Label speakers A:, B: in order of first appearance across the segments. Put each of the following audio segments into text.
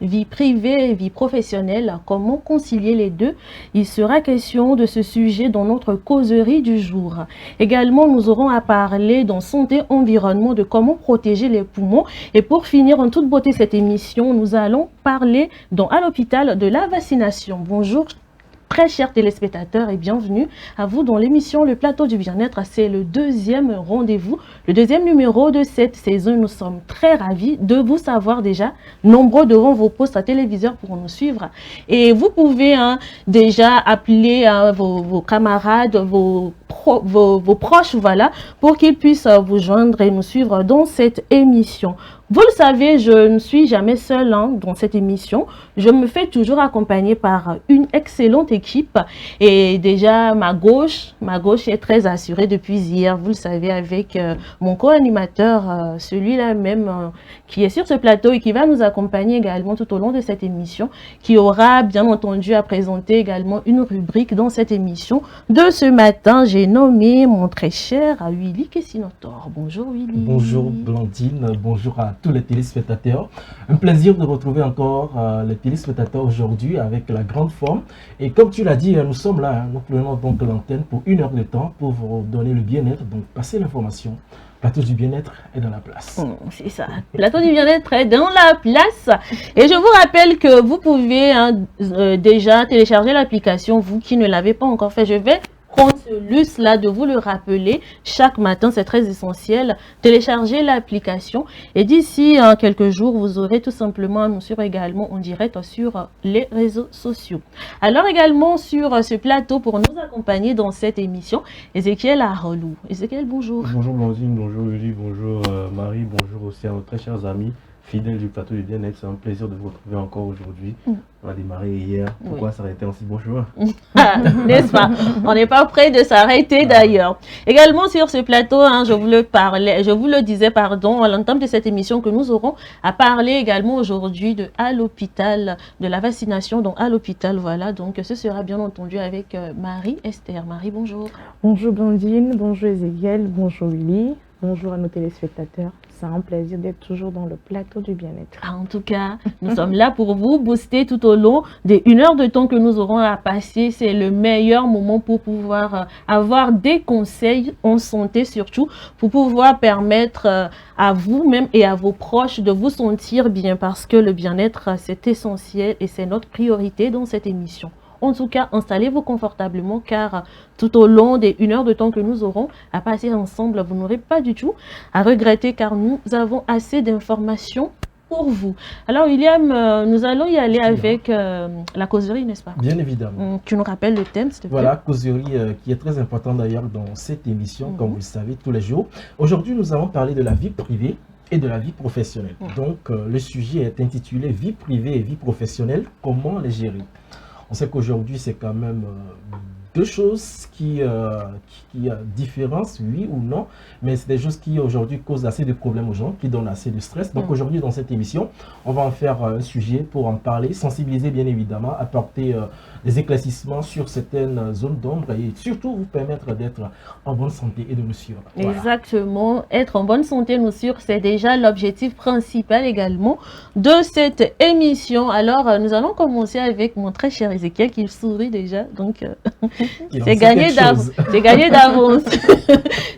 A: vie privée et vie professionnelle, comment concilier les deux? Il sera question de ce sujet dans notre causerie du jour. Également, nous aurons à parler dans santé environnement de comment protéger les poumons. Et pour finir en toute beauté cette émission, nous allons parler à l'hôpital de la vaccination. Bonjour. Très chers téléspectateurs et bienvenue à vous dans l'émission Le Plateau du Bien-être. C'est le deuxième rendez-vous, le deuxième numéro de cette saison. Nous sommes très ravis de vous savoir déjà nombreux devant vos postes à téléviseurs pour nous suivre. Et vous pouvez déjà appeler vos camarades, vos proches, voilà, pour qu'ils puissent vous joindre et nous suivre dans cette émission. Vous le savez, je ne suis jamais seule dans cette émission. Je me fais toujours accompagner par une excellente équipe. Et déjà, ma gauche est très assurée depuis hier. Vous le savez, avec mon co-animateur, celui-là même qui est sur ce plateau et qui va nous accompagner également tout au long de cette émission, qui aura bien entendu à présenter également une rubrique dans cette émission. De ce matin, j'ai nommé mon très cher Willy Kessinotor. Bonjour Willy.
B: Bonjour Blandine, bonjour à tous les téléspectateurs. Un plaisir de retrouver encore les téléspectateurs aujourd'hui avec la grande forme. Et comme tu l'as dit, nous sommes là, nous prenons donc l'antenne pour 1 heure de temps pour vous donner le bien-être, donc passer l'information. Plateau du bien-être est dans la place.
A: C'est ça, Plateau du bien-être est dans la place. Et je vous rappelle que vous pouvez déjà télécharger l'application, vous qui ne l'avez pas encore fait. Je vais prendre ce luxe-là de vous le rappeler chaque matin, c'est très essentiel. Téléchargez l'application et d'ici quelques jours, vous aurez tout simplement à nous suivre également en direct sur les réseaux sociaux. Alors également sur ce plateau pour nous accompagner dans cette émission, Ezekiel Arolou. Ezekiel, bonjour.
C: Bonjour Blandine, bonjour Julie, bonjour Marie, bonjour aussi à nos très chers amis fidèles du plateau du bien-être. C'est un plaisir de vous retrouver encore aujourd'hui. On a démarré hier. Pourquoi s'arrêter en si bon chemin?
A: N'est-ce pas? On n'est pas prêt de s'arrêter d'ailleurs. Également sur ce plateau, je vous le disais, pardon, à l'entame de cette émission que nous aurons à parler également aujourd'hui à l'hôpital, de la vaccination, donc à l'hôpital, voilà. Donc ce sera bien entendu avec Marie-Esther. Marie, bonjour.
D: Bonjour Blandine, bonjour Ezekiel, bonjour Willy, bonjour à nos téléspectateurs. C'est un plaisir d'être toujours dans le plateau du bien-être.
A: En tout cas, nous sommes là pour vous booster tout au long des 1 heure de temps que nous aurons à passer. C'est le meilleur moment pour pouvoir avoir des conseils en santé surtout, pour pouvoir permettre à vous-même et à vos proches de vous sentir bien parce que le bien-être, c'est essentiel et c'est notre priorité dans cette émission. En tout cas, installez-vous confortablement car tout au long des 1 heure de temps que nous aurons à passer ensemble, vous n'aurez pas du tout à regretter car nous avons assez d'informations pour vous. Alors William, nous allons y aller avec la causerie, n'est-ce pas?
B: Bien évidemment.
A: Tu nous rappelles le thème, s'il te plaît?
B: Voilà, causerie qui est très important d'ailleurs dans cette émission, comme vous le savez, tous les jours. Aujourd'hui, nous allons parler de la vie privée et de la vie professionnelle. Donc, le sujet est intitulé « Vie privée et vie professionnelle, comment les gérer ?» On sait qu'aujourd'hui, c'est quand même deux choses qui différencent, oui ou non, mais c'est des choses qui aujourd'hui causent assez de problèmes aux gens, qui donnent assez de stress. Donc aujourd'hui, dans cette émission, on va en faire un sujet pour en parler, sensibiliser bien évidemment, apporter des éclaircissements sur certaines zones d'ombre et surtout vous permettre d'être en bonne santé et de nous suivre.
A: Voilà. Exactement, être en bonne santé, nous suivre, c'est déjà l'objectif principal également de cette émission. Alors, nous allons commencer avec mon très cher Ezekiel qui sourit déjà, donc c'est gagné d'avance.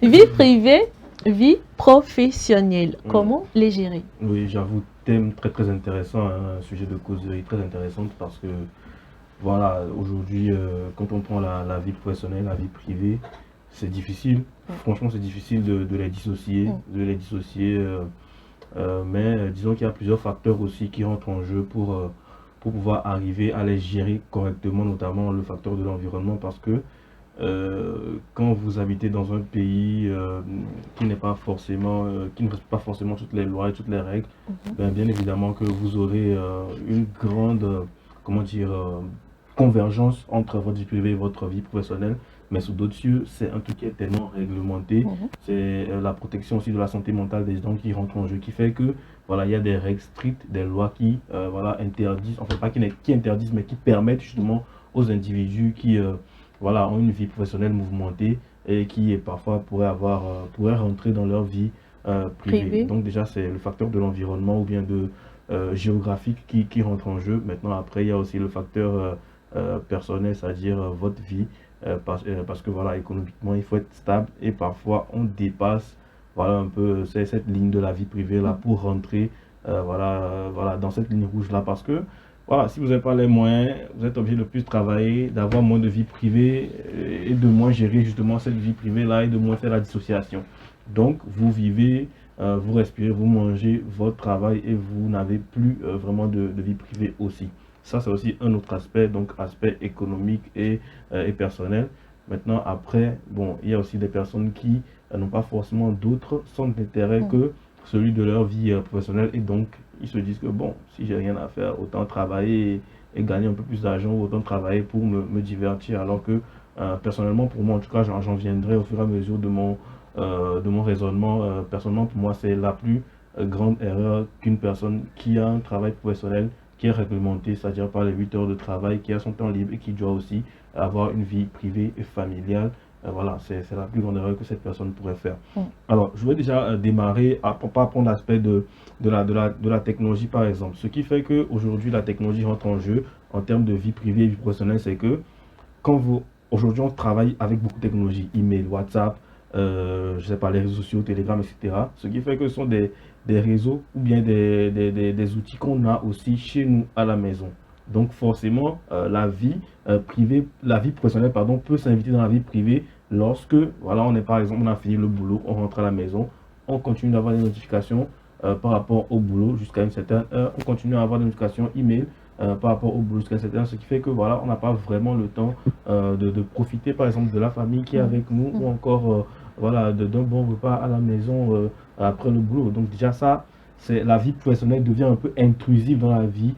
A: Vie privée, vie professionnelle, comment les gérer?
C: Oui, j'avoue, thème très intéressant, un sujet de causerie très intéressante parce que voilà, aujourd'hui, quand on prend la vie professionnelle, la vie privée, c'est difficile. Franchement, c'est difficile de les dissocier, mais disons qu'il y a plusieurs facteurs aussi qui rentrent en jeu pour pouvoir arriver à les gérer correctement, notamment le facteur de l'environnement, parce que quand vous habitez dans un pays qui ne respecte pas forcément toutes les lois et toutes les règles, bien évidemment que vous aurez une grande, convergence entre votre vie privée et votre vie professionnelle. Mais sous d'autres cieux, c'est un truc qui est tellement réglementé. C'est la protection aussi de la santé mentale des gens qui rentrent en jeu, qui fait que voilà, il y a des règles strictes, des lois qui interdisent, enfin pas qui interdisent, mais qui permettent justement aux individus qui ont une vie professionnelle mouvementée et qui parfois pourraient rentrer dans leur vie privée. Donc déjà, c'est le facteur de l'environnement ou bien de géographique qui rentre en jeu. Maintenant, après, il y a aussi le facteur personnel, c'est-à-dire votre vie, parce que voilà, économiquement, il faut être stable et parfois on dépasse voilà un peu cette ligne de la vie privée là pour rentrer voilà, dans cette ligne rouge là parce que voilà, si vous n'avez pas les moyens, vous êtes obligé de plus travailler, d'avoir moins de vie privée et de moins gérer justement cette vie privée là et de moins faire la dissociation. Donc vous vivez, vous respirez, vous mangez votre travail et vous n'avez plus vraiment de vie privée aussi. Ça, c'est aussi un autre aspect, donc aspect économique et personnel. Maintenant, après, bon, il y a aussi des personnes qui n'ont pas forcément d'autres centres d'intérêt que celui de leur vie professionnelle et donc ils se disent que bon, si j'ai rien à faire, autant travailler et gagner un peu plus d'argent, autant travailler pour me divertir. Alors que personnellement, pour moi, en tout cas, j'en viendrai au fur et à mesure de mon raisonnement. Personnellement, pour moi, c'est la plus grande erreur qu'une personne qui a un travail professionnel qui est réglementé, c'est-à-dire par les 8 heures de travail, qui a son temps libre et qui doit aussi avoir une vie privée et familiale. Voilà, c'est la plus grande erreur que cette personne pourrait faire. Alors, je vais déjà démarrer à prendre l'aspect de la technologie, par exemple. Ce qui fait qu'aujourd'hui, la technologie rentre en jeu en termes de vie privée et vie professionnelle, c'est que aujourd'hui, on travaille avec beaucoup de technologies, email, WhatsApp, je sais pas, les réseaux sociaux, Telegram, etc. Ce qui fait que ce sont des réseaux ou bien des outils qu'on a aussi chez nous à la maison. Donc forcément, la vie privée, la vie professionnelle, pardon, peut s'inviter dans la vie privée lorsque, voilà, on est par exemple, on a fini le boulot, on rentre à la maison, on continue d'avoir des notifications par rapport au boulot jusqu'à une certaine heure, on continue à avoir des notifications email par rapport au boulot jusqu'à une certaine heure, ce qui fait que voilà, on n'a pas vraiment le temps de profiter par exemple de la famille qui est avec nous ou encore voilà, d'un bon repas à la maison après le boulot. Donc déjà ça, c'est la vie professionnelle devient un peu intrusive dans la vie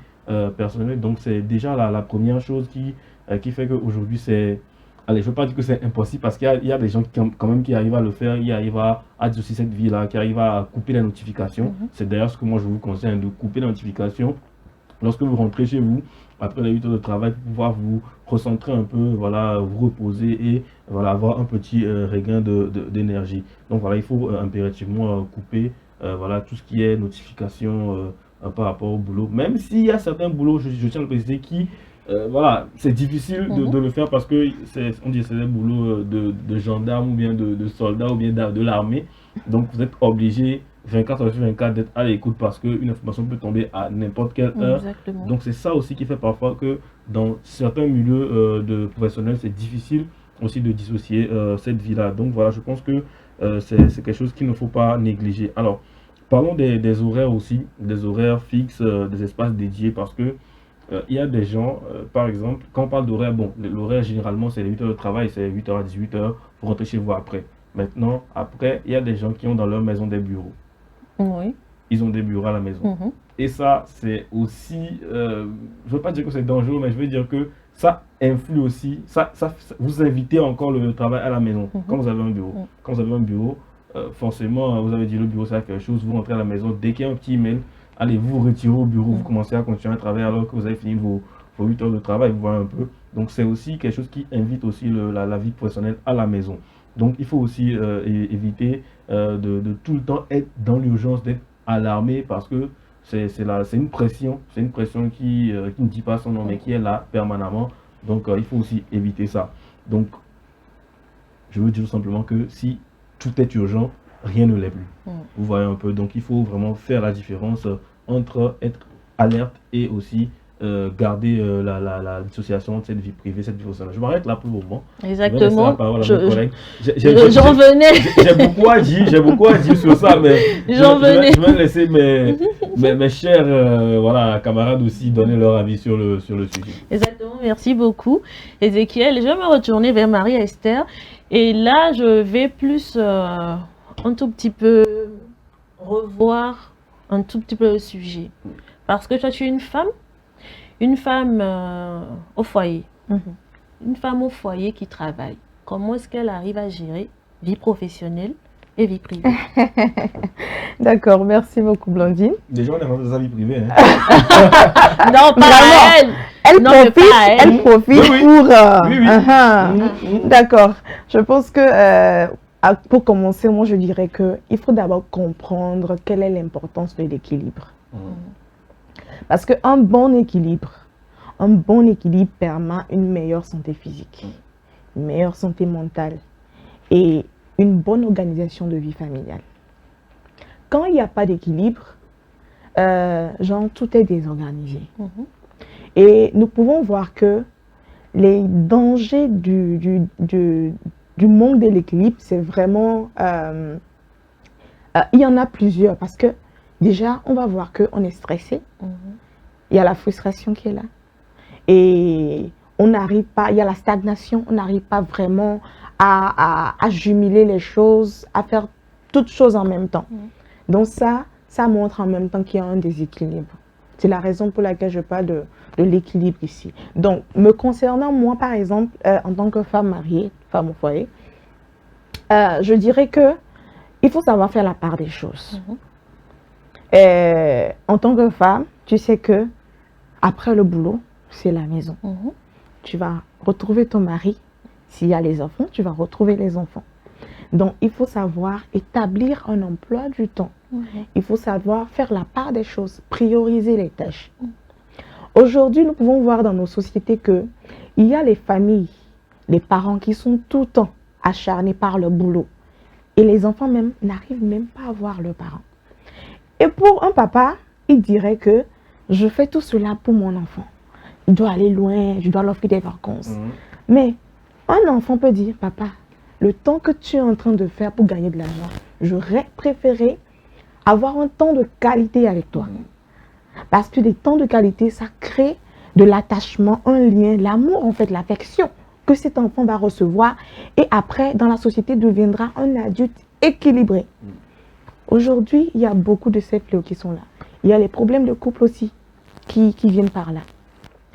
C: personnelle. Donc c'est déjà la première chose qui fait qu'aujourd'hui c'est... Allez, je ne veux pas dire que c'est impossible parce qu'il y a des gens quand même qui arrivent à le faire, qui arrivent à dissocier cette vie-là, qui arrivent à couper les notifications. C'est d'ailleurs ce que moi je vous conseille, de couper les notifications lorsque vous rentrez chez vous après les 8 heures de travail pour pouvoir vous recentrer un peu, voilà, vous reposer et voilà, avoir un petit regain d'énergie. Donc voilà, il faut impérativement couper voilà, tout ce qui est notification par rapport au boulot. Même s'il y a certains boulots, je tiens à le préciser, qui voilà, c'est difficile de le faire parce que on dit c'est des boulots de gendarmes ou bien de soldats ou bien de l'armée. Donc vous êtes obligé 24 heures sur 24 d'être à l'écoute parce qu'une information peut tomber à n'importe quelle heure.
A: Exactement.
C: Donc c'est ça aussi qui fait parfois que dans certains milieux de professionnels, c'est difficile aussi de dissocier cette vie-là. Donc voilà, je pense que c'est quelque chose qu'il ne faut pas négliger. Alors, parlons des horaires aussi, des horaires fixes, des espaces dédiés parce que il y a des gens, par exemple, quand on parle d'horaire, bon, l'horaire généralement c'est les 8 heures de travail, c'est 8h à 18h, vous rentrez chez vous après. Maintenant, après, il y a des gens qui ont dans leur maison des bureaux.
A: Oui.
C: Ils ont des bureaux à la maison. Et ça, c'est aussi, je ne veux pas dire que c'est dangereux, mais je veux dire que ça influe aussi, ça vous invitez encore le travail à la maison quand vous avez un bureau. Quand vous avez un bureau, forcément, vous avez dit le bureau c'est quelque chose, vous rentrez à la maison, dès qu'il y a un petit email, allez, vous vous retirez au bureau, vous commencez à continuer à travailler alors que vous avez fini vos 8 heures de travail, vous voyez un peu. Donc c'est aussi quelque chose qui invite aussi la vie professionnelle à la maison. Donc il faut aussi éviter de tout le temps être dans l'urgence, d'être alarmé parce que c'est une pression qui ne dit pas son nom mais qui est là permanemment. Donc il faut aussi éviter ça. Donc je veux dire tout simplement que si tout est urgent, rien ne l'est plus. Vous voyez un peu, donc il faut vraiment faire la différence entre être alerte et aussi garder la dissociation de cette vie privée, cette vie professionnelle. Je m'arrête là pour le moment.
A: Exactement.
C: J'en venais. J'ai beaucoup à dire sur ça, mais je vais laisser mes chers voilà, camarades aussi donner leur avis sur le sujet.
A: Exactement, merci beaucoup Ezekiel. Je vais me retourner vers Marie-Esther et là je vais plus un tout petit peu revoir un tout petit peu le sujet. Parce que toi tu es une femme au foyer, une femme au foyer qui travaille. Comment est-ce qu'elle arrive à gérer vie professionnelle et vie privée?
D: D'accord, merci beaucoup Blandine.
C: Déjà on est rentré dans sa vie privée. Hein.
A: Non, pas elle.
D: Elle profite
C: oui.
D: pour...
C: Oui.
D: D'accord, je pense que pour commencer, moi je dirais qu'il faut d'abord comprendre quelle est l'importance de l'équilibre. Parce qu'un bon équilibre permet une meilleure santé physique, une meilleure santé mentale et une bonne organisation de vie familiale. Quand il n'y a pas d'équilibre, tout est désorganisé. Et nous pouvons voir que les dangers du manque de l'équilibre, c'est vraiment... il y en a plusieurs parce que déjà, on va voir qu'on est stressé. Il y a la frustration qui est là. Et on n'arrive pas, il y a la stagnation, on n'arrive pas vraiment à jumeler les choses, à faire toutes choses en même temps. Donc ça montre en même temps qu'il y a un déséquilibre. C'est la raison pour laquelle je parle de l'équilibre ici. Donc, me concernant, moi, par exemple, en tant que femme mariée, femme au foyer, je dirais que il faut savoir faire la part des choses. En tant que femme, tu sais que après le boulot, c'est la maison. Tu vas retrouver ton mari. S'il y a les enfants, tu vas retrouver les enfants. Donc, il faut savoir établir un emploi du temps. Il faut savoir faire la part des choses, prioriser les tâches. Aujourd'hui, nous pouvons voir dans nos sociétés qu'il y a les familles, les parents qui sont tout le temps acharnés par le boulot. Et les enfants même n'arrivent même pas à voir leurs parents. Et pour un papa, il dirait que je fais tout cela pour mon enfant. Il doit aller loin, je dois l'offrir des vacances. Mais un enfant peut dire, papa, le temps que tu es en train de faire pour gagner de l'argent, j'aurais préféré avoir un temps de qualité avec toi. Parce que des temps de qualité, ça crée de l'attachement, un lien, l'amour, en fait, l'affection que cet enfant va recevoir. Et après, dans la société, deviendra un adulte équilibré. Aujourd'hui, il y a beaucoup de ces fléaux qui sont là. Il y a les problèmes de couple aussi qui viennent par là.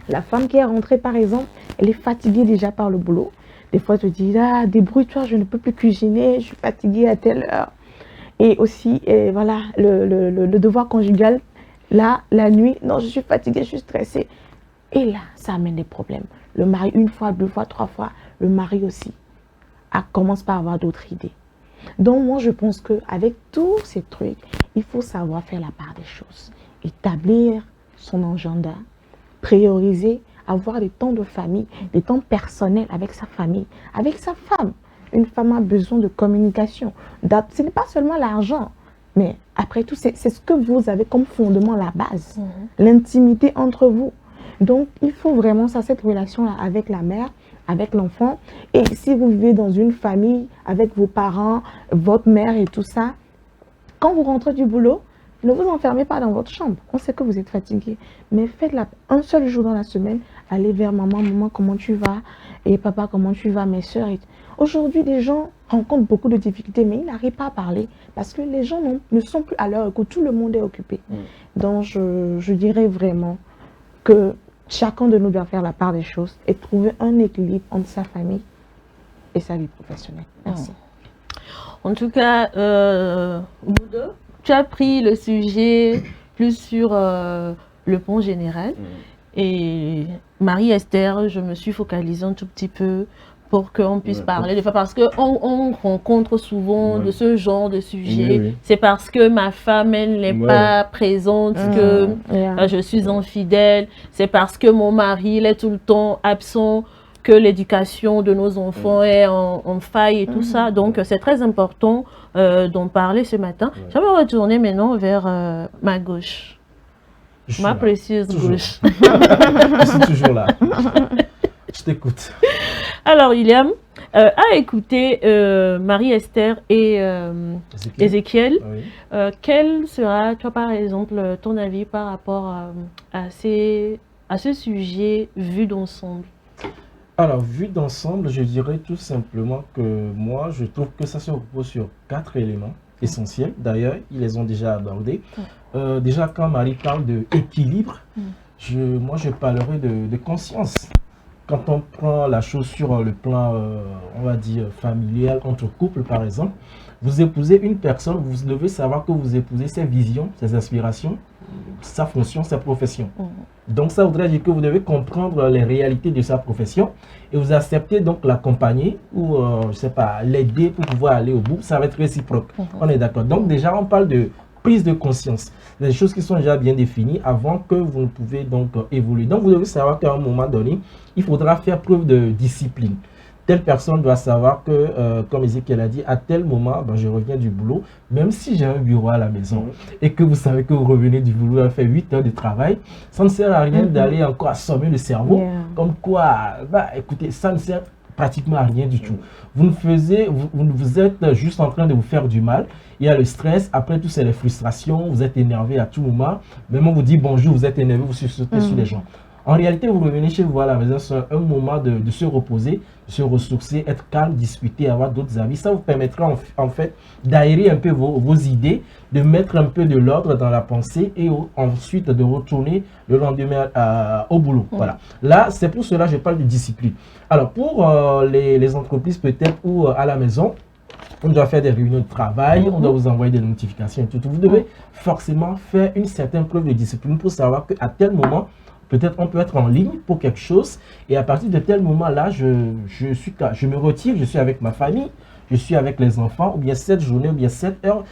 D: La femme qui est rentrée, par exemple, elle est fatiguée déjà par le boulot. Des fois, elle te dit, ah, débrouille-toi, je ne peux plus cuisiner, je suis fatiguée à telle heure. Et aussi, voilà, le devoir conjugal, là, la nuit, non, je suis fatiguée, je suis stressée. Et là, ça amène des problèmes. Le mari, une fois, deux fois, trois fois, le mari aussi commence par avoir d'autres idées. Donc, moi, je pense qu'avec tous ces trucs, il faut savoir faire la part des choses. Établir son agenda, prioriser, avoir des temps de famille, des temps personnels avec sa famille, avec sa femme. Une femme a besoin de communication. Ce n'est pas seulement l'argent, mais après tout, c'est ce que vous avez comme fondement, la base. L'intimité entre vous. Donc, il faut vraiment cette relation-là avec la mère, avec l'enfant. Et si vous vivez dans une famille avec vos parents, votre mère et tout ça, quand vous rentrez du boulot, ne vous enfermez pas dans votre chambre. On sait que vous êtes fatigué. Mais faites un seul jour dans la semaine, allez vers maman, maman, comment tu vas? Et papa, comment tu vas, mes soeurs? Aujourd'hui, les gens rencontrent beaucoup de difficultés, mais ils n'arrivent pas à parler parce que les gens ne sont plus à leur écoute. Tout le monde est occupé. Donc, je dirais vraiment que chacun de nous doit faire la part des choses et trouver un équilibre entre sa famille et sa vie professionnelle. Merci.
A: En tout cas, nous deux, tu as pris le sujet plus sur le point général. Et Marie-Esther, je me suis focalisée un tout petit peu pour qu'on puisse parler des fois, parce qu'on rencontre souvent de ce genre de sujet. C'est parce que ma femme, elle n'est pas présente que je suis infidèle. C'est parce que mon mari, il est tout le temps absent que l'éducation de nos enfants est en faille et tout ça. Donc, c'est très important d'en parler ce matin. Je vais me retourner maintenant vers ma gauche. Ma précieuse gauche.
B: Je suis toujours là. Je t'écoute.
A: Alors, William a écouté Marie-Esther et Ézéchiel. Quel sera, toi, par exemple, ton avis par rapport à ce sujet vu d'ensemble?
B: Alors, vu d'ensemble, je dirais tout simplement que moi, je trouve que ça se repose sur 4 éléments essentiels. D'ailleurs, ils les ont déjà abordés. Déjà, quand Marie parle d'équilibre, moi, je parlerai de conscience. Quand on prend la chose sur le plan, on va dire, familial, entre couples, par exemple, vous épousez une personne, vous devez savoir que vous épousez ses visions, ses aspirations, sa fonction, sa profession. Donc, ça voudrait dire que vous devez comprendre les réalités de sa profession et vous acceptez donc l'accompagner ou, je ne sais pas, l'aider pour pouvoir aller au bout. Ça va être réciproque. On est d'accord. Donc, déjà, on parle de prise de conscience. Des choses qui sont déjà bien définies avant que vous ne pouvez donc évoluer. Donc, vous devez savoir qu'à un moment donné, il faudra faire preuve de discipline. Telle personne doit savoir que, comme Ezekiel a dit, à tel moment, ben, je reviens du boulot, même si j'ai un bureau à la maison et que vous savez que vous revenez du boulot à faire 8 heures de travail, ça ne sert à rien d'aller encore assommer le cerveau. Comme quoi, bah, écoutez, ça ne sert pratiquement à rien du tout. Vous êtes juste en train de vous faire du mal. Il y a le stress, après tout c'est les frustrations, vous êtes énervé à tout moment. Même on vous dit bonjour, vous êtes énervé, vous sautez sur les gens. En réalité, vous revenez chez vous à la maison, c'est un moment de se reposer, de se ressourcer, être calme, discuter, avoir d'autres avis. Ça vous permettra en fait d'aérer un peu vos idées, de mettre un peu de l'ordre dans la pensée et ensuite de retourner le lendemain au boulot. Voilà. Là, c'est pour cela que je parle de discipline. Alors, pour les entreprises peut-être ou à la maison, on doit faire des réunions de travail, on doit vous envoyer des notifications et tout. Vous devez forcément faire une certaine preuve de discipline pour savoir qu'à tel moment, peut-être on peut être en ligne pour quelque chose et à partir de tel moment-là, je me retire, je suis avec ma famille, je suis avec les enfants, ou bien cette journée, ou bien 7 heures,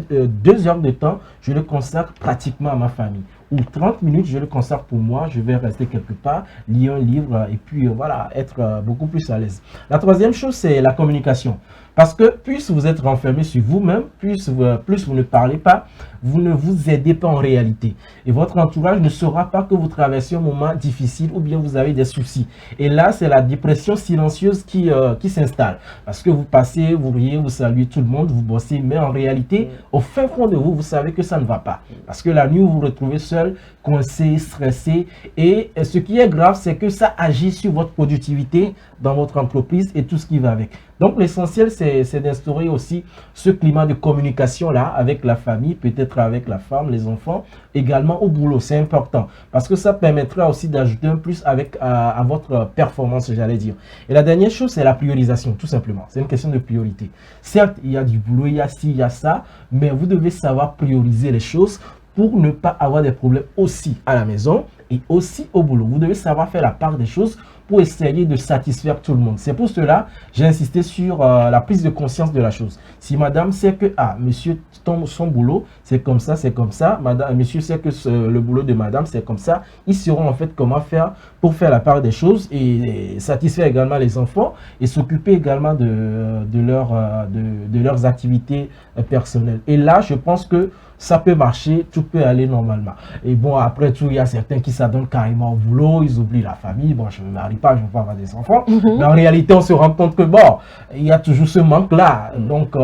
B: 2 heures de temps, je le consacre pratiquement à ma famille. Ou 30 minutes, je le consacre pour moi, je vais rester quelque part, lire un livre et puis voilà, être beaucoup plus à l'aise. La troisième chose, c'est la communication. Parce que plus vous êtes renfermé sur vous-même, plus vous ne parlez pas, vous ne vous aidez pas en réalité. Et votre entourage ne saura pas que vous traversez un moment difficile ou bien vous avez des soucis. Et là, c'est la dépression silencieuse qui s'installe. Parce que vous passez, vous riez, vous saluez tout le monde, vous bossez, mais en réalité, au fin fond de vous, vous savez que ça ne va pas. Parce que la nuit, vous vous retrouvez seul, coincé, stressé. Et ce qui est grave, c'est que ça agit sur votre productivité dans votre entreprise et tout ce qui va avec. Donc, l'essentiel, c'est d'instaurer aussi ce climat de communication-là avec la famille, peut-être avec la femme, les enfants, également au boulot. C'est important parce que ça permettra aussi d'ajouter un plus à votre performance, j'allais dire. Et la dernière chose, c'est la priorisation, tout simplement. C'est une question de priorité. Certes, il y a du boulot, il y a ci, il y a ça, mais vous devez savoir prioriser les choses pour ne pas avoir des problèmes aussi à la maison et aussi au boulot. Vous devez savoir faire la part des choses pour essayer de satisfaire tout le monde. C'est pour cela j'ai insisté sur la prise de conscience de la chose. Si madame sait que monsieur, son boulot, c'est comme ça, monsieur sait que le boulot de madame, c'est comme ça, ils sauront en fait comment faire pour faire la part des choses et satisfaire également les enfants et s'occuper également de leurs activités personnelles. Et là, je pense que ça peut marcher, tout peut aller normalement. Et bon, après tout, il y a certains qui s'adonnent carrément au boulot, ils oublient la famille. Bon, je ne me marie pas, je ne veux pas avoir des enfants. Mais en réalité, on se rend compte que bon, il y a toujours ce manque-là. Donc,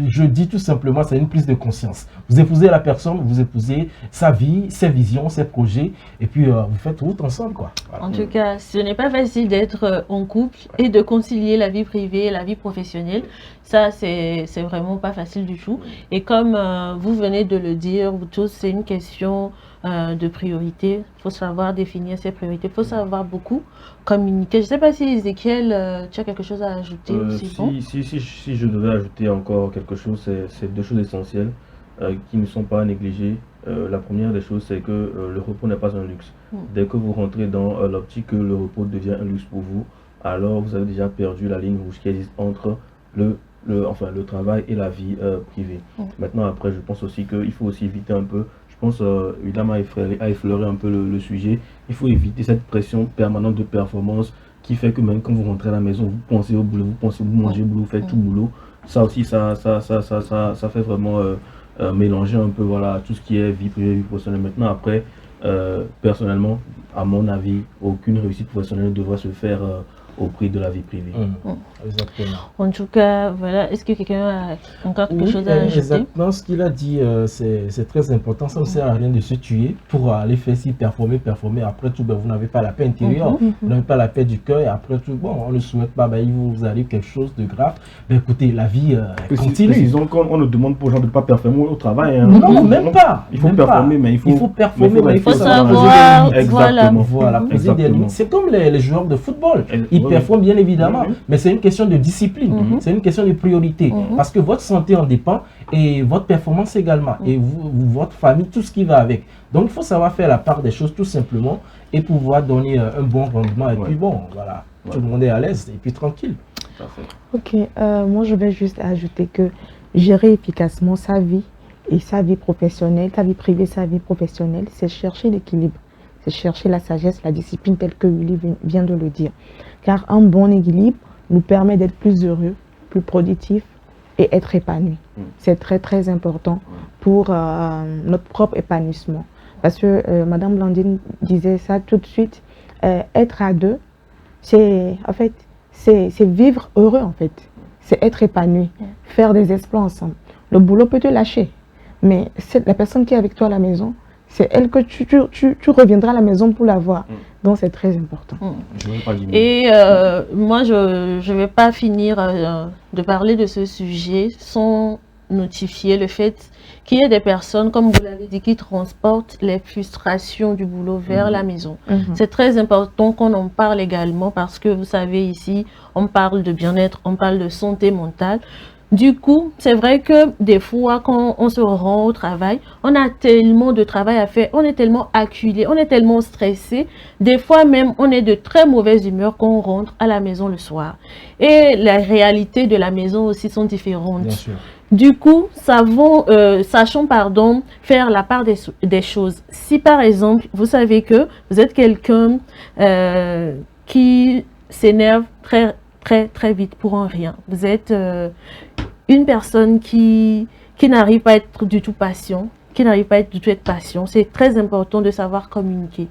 B: je dis tout simplement, c'est une prise de conscience. Vous épousez la personne, vous épousez sa vie, ses visions, ses projets, et puis vous faites route ensemble, quoi. Voilà.
A: En tout cas, ce n'est pas facile d'être en couple et de concilier la vie privée et la vie professionnelle. Ça, c'est vraiment pas facile du tout. Et comme vous venez de le dire, vous tous, c'est une question de priorité. Il faut savoir définir ses priorités. Il faut savoir beaucoup communiquer. Je ne sais pas si Ezekiel, tu as quelque chose à ajouter aussi.
C: Si je devais ajouter encore quelque chose, c'est deux choses essentielles qui ne sont pas négligées. La première des choses, c'est que le repos n'est pas un luxe. Dès que vous rentrez dans l'optique que le repos devient un luxe pour vous, alors vous avez déjà perdu la ligne rouge qui existe entre le travail et la vie privée. Maintenant, après, je pense aussi qu'il faut aussi éviter un peu, je pense, William a effleuré un peu le sujet, il faut éviter cette pression permanente de performance qui fait que même quand vous rentrez à la maison, vous pensez au boulot, vous mangez au boulot, vous faites tout le boulot. Ça aussi, ça fait vraiment mélanger un peu voilà, tout ce qui est vie privée, vie professionnelle. Maintenant, après, personnellement, à mon avis, aucune réussite professionnelle ne devrait se faire au prix de la vie privée.
B: Exactement.
A: En tout cas, voilà. Est-ce que quelqu'un a encore quelque chose à ajouter?
B: Exactement, ce qu'il a dit, c'est très important. Ça ne sert à rien de se tuer pour aller faire si performer. Après tout, vous n'avez pas la paix intérieure, vous n'avez pas la paix du cœur. Et après tout, bon, on ne souhaite pas, il vous arrive quelque chose de grave. Écoutez, la vie continue.
C: Disons qu'on ne demande pas aux gens de ne pas performer au travail. Hein.
B: Non, même pas.
C: Il faut performer, mais il faut
B: performer, mais il faut
A: savoir
B: poser des limites. C'est comme les joueurs de football. Ils performent bien évidemment, mais c'est une question de discipline, c'est une question de priorité, parce que votre santé en dépend et votre performance également, et votre famille, tout ce qui va avec. Donc il faut savoir faire la part des choses tout simplement et pouvoir donner un bon rendement et puis bon, voilà, tout le monde est à l'aise et puis tranquille.
D: Ok, moi je vais juste ajouter que gérer efficacement sa vie et sa vie professionnelle, sa vie privée, sa vie professionnelle, c'est chercher l'équilibre. C'est chercher la sagesse, la discipline telle que Willy vient de le dire. Car un bon équilibre nous permet d'être plus heureux, plus productif et être épanoui. C'est très très important pour notre propre épanouissement. Parce que Madame Blandine disait ça tout de suite, être à deux, c'est en fait, c'est vivre heureux en fait. C'est être épanoui, faire des exploits ensemble. Le boulot peut te lâcher, mais la personne qui est avec toi à la maison, c'est elle que tu reviendras à la maison pour la voir. Donc c'est très important.
A: Et moi, je ne vais pas finir de parler de ce sujet sans notifier le fait qu'il y ait des personnes, comme vous l'avez dit, qui transportent les frustrations du boulot vers la maison. C'est très important qu'on en parle également parce que vous savez ici, on parle de bien-être, on parle de santé mentale. Du coup, c'est vrai que des fois, quand on se rend au travail, on a tellement de travail à faire, on est tellement acculé, on est tellement stressé. Des fois même, on est de très mauvaise humeur quand on rentre à la maison le soir. Et les réalités de la maison aussi sont différentes.
B: Bien sûr.
A: Du coup, sachons faire la part des choses. Si par exemple, vous savez que vous êtes quelqu'un qui s'énerve très vite pour un rien. Vous êtes une personne qui n'arrive pas à être du tout patient, c'est très important de savoir communiquer.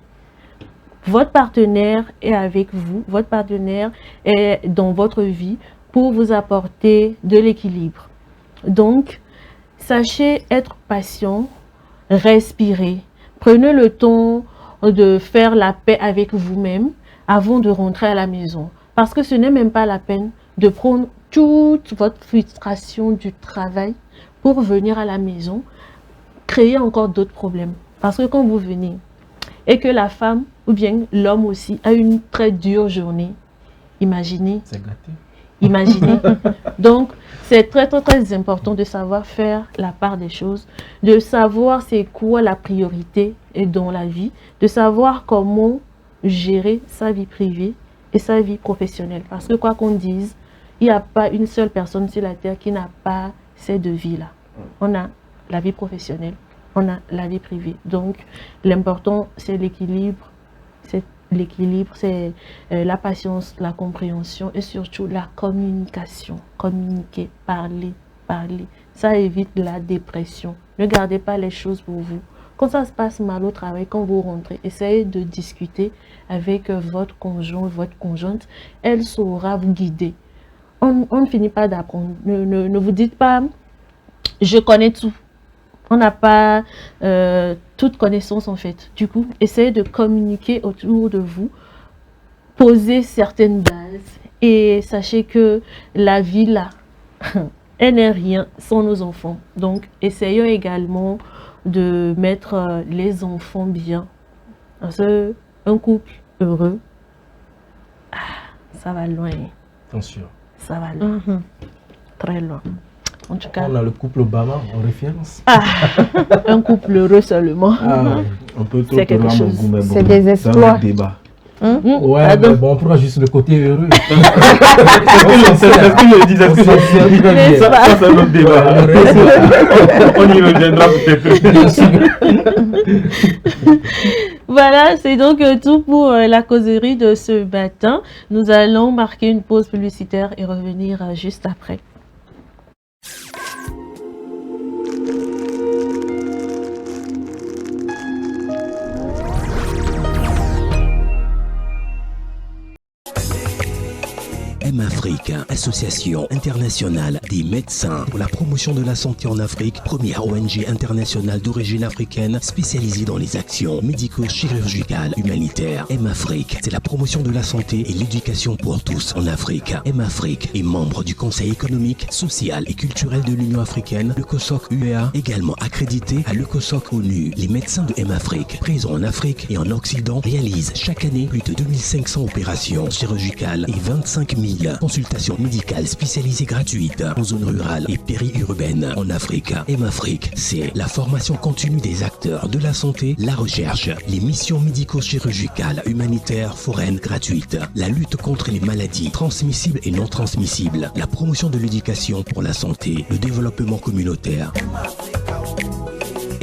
A: Votre partenaire est avec vous, votre partenaire est dans votre vie pour vous apporter de l'équilibre. Donc, sachez être patient, respirez, prenez le temps de faire la paix avec vous-même avant de rentrer à la maison. Parce que ce n'est même pas la peine de prendre toute votre frustration du travail pour venir à la maison, créer encore d'autres problèmes. Parce que quand vous venez et que la femme ou bien l'homme aussi a une très dure journée, imaginez.
B: C'est gâté.
A: Imaginez. Donc, c'est très important de savoir faire la part des choses, de savoir c'est quoi la priorité dans la vie, de savoir comment gérer sa vie privée et sa vie professionnelle. Parce que quoi qu'on dise, il n'y a pas une seule personne sur la terre qui n'a pas ces deux vies-là. On a la vie professionnelle, on a la vie privée. Donc, l'important, c'est l'équilibre. C'est la patience, la compréhension et surtout la communication. Communiquer, parler. Ça évite la dépression. Ne gardez pas les choses pour vous. Quand ça se passe mal au travail, quand vous rentrez, essayez de discuter avec votre conjoint, votre conjointe. Elle saura vous guider. On ne finit pas d'apprendre. Ne vous dites pas, je connais tout. On n'a pas toute connaissance en fait. Du coup, essayez de communiquer autour de vous, posez certaines bases et sachez que la vie là, elle n'est rien sans nos enfants. Donc, essayons également de mettre les enfants bien. Parce qu'un couple heureux, ça va loin.
B: Attention.
A: Ça va loin. Très loin. En tout cas,
B: on a le couple Obama en référence.
A: Un couple heureux seulement.
C: On peut
A: c'est quelque chose.
D: C'est des exploits.
C: Débat.
B: Ouais, mais bon, on prend juste le côté heureux.
C: C'est ce que je dis, ça c'est un autre débat. On y reviendra peut-être.
A: Voilà, c'est donc tout pour la causerie de ce matin. Nous allons marquer une pause publicitaire et revenir juste après.
E: M-Afrique, association internationale des médecins pour la promotion de la santé en Afrique, première ONG internationale d'origine africaine spécialisée dans les actions médico-chirurgicales humanitaires. M-Afrique, c'est la promotion de la santé et l'éducation pour tous en Afrique. M-Afrique est membre du Conseil économique, social et culturel de l'Union africaine, le COSOC UEA, également accrédité à le COSOC ONU. Les médecins de M-Afrique, présents en Afrique et en Occident, réalisent chaque année plus de 2500 opérations chirurgicales et 25 000 consultations médicales spécialisées gratuites en zone rurale et périurbaine en Afrique. M-Afrique, c'est la formation continue des acteurs de la santé, la recherche, les missions médico-chirurgicales, humanitaires, foraines gratuites, la lutte contre les maladies transmissibles et non transmissibles, la promotion de l'éducation pour la santé, le développement communautaire.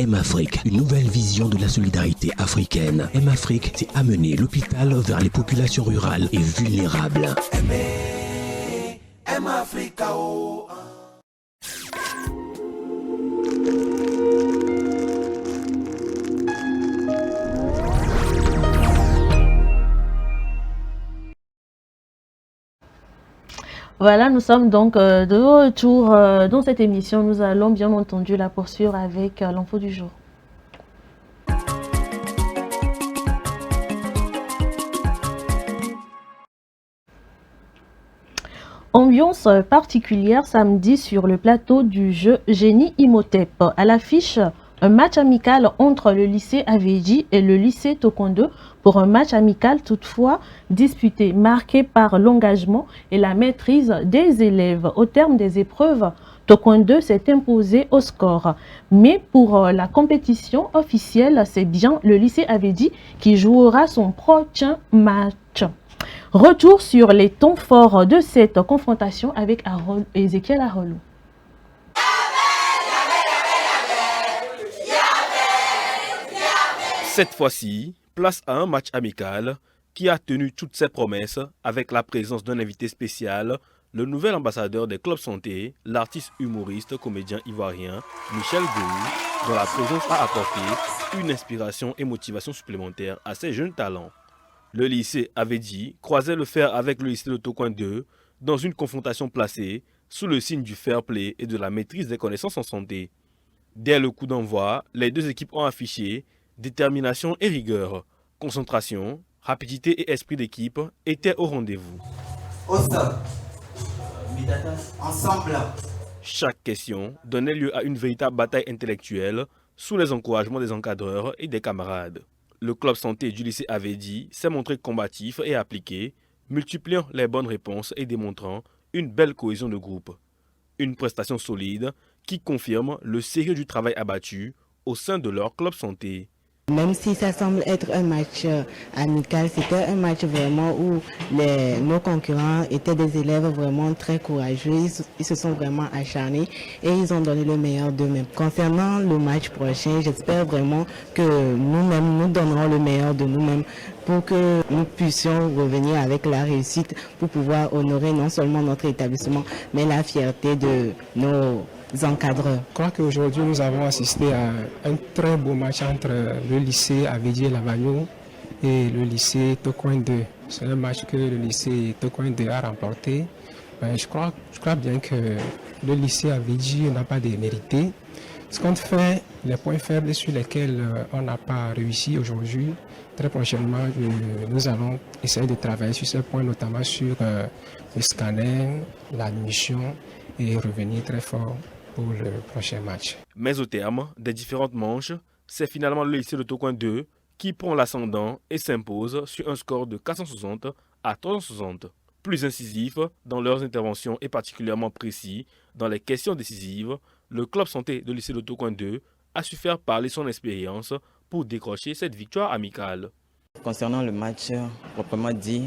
E: M-Afrique, une nouvelle vision de la solidarité africaine. M-Afrique, c'est amener l'hôpital vers les populations rurales et vulnérables.
F: M-Africa, oh.
A: Voilà, nous sommes donc de retour dans cette émission. Nous allons bien entendu la poursuivre avec l'info du jour. Ambiance particulière samedi sur le plateau du jeu Génie Imhotep. À l'affiche, un match amical entre le lycée Aveji et le lycée Tokondo pour un match amical toutefois disputé, marqué par l'engagement et la maîtrise des élèves. Au terme des épreuves, Tokondo s'est imposé au score. Mais pour la compétition officielle, c'est bien le lycée Aveji qui jouera son prochain match. Retour sur les temps forts de cette confrontation avec Ezekiel Arolou.
G: Cette fois-ci, place à un match amical qui a tenu toutes ses promesses avec la présence d'un invité spécial, le nouvel ambassadeur des clubs santé, l'artiste humoriste comédien ivoirien Michel Gou, dont la présence a apporté une inspiration et motivation supplémentaire à ces jeunes talents. Le lycée Aveji croisait le fer avec le lycée de Tokoin 2 dans une confrontation placée sous le signe du fair play et de la maîtrise des connaissances en santé. Dès le coup d'envoi, les deux équipes ont affiché détermination et rigueur, concentration, rapidité et esprit d'équipe étaient au rendez-vous.
F: Ensemble.
G: Chaque question donnait lieu à une véritable bataille intellectuelle sous les encouragements des encadreurs et des camarades. Le club santé du lycée Aveji s'est montré combatif et appliqué, multipliant les bonnes réponses et démontrant une belle cohésion de groupe. Une prestation solide qui confirme le sérieux du travail abattu au sein de leur club santé.
H: Même si ça semble être un match amical, c'était un match vraiment où nos concurrents étaient des élèves vraiment très courageux. Ils se sont vraiment acharnés et ils ont donné le meilleur d'eux-mêmes. Concernant le match prochain, j'espère vraiment que nous-mêmes, nous donnerons le meilleur de nous-mêmes pour que nous puissions revenir avec la réussite pour pouvoir honorer non seulement notre établissement, mais la fierté de nos encadreurs.
I: Je crois qu'aujourd'hui nous avons assisté à un très beau match entre le lycée Aveji Lavagno et le lycée Tokoin 2. C'est un match que le lycée Tokoin 2 a remporté. Je crois bien que le lycée Aveji n'a pas démérité. Ce qu'on fait, les points faibles sur lesquels on n'a pas réussi aujourd'hui, très prochainement nous allons essayer de travailler sur ces points, notamment sur le scanner, l'admission et revenir très fort pour le prochain match.
G: Mais au terme des différentes manches, c'est finalement le lycée de Tokoin 2 qui prend l'ascendant et s'impose sur un score de 460 à 360. Plus incisifs dans leurs interventions et particulièrement précis dans les questions décisives, le club santé de lycée de Tokoin 2 a su faire parler son expérience pour décrocher cette victoire amicale.
J: Concernant le match proprement dit,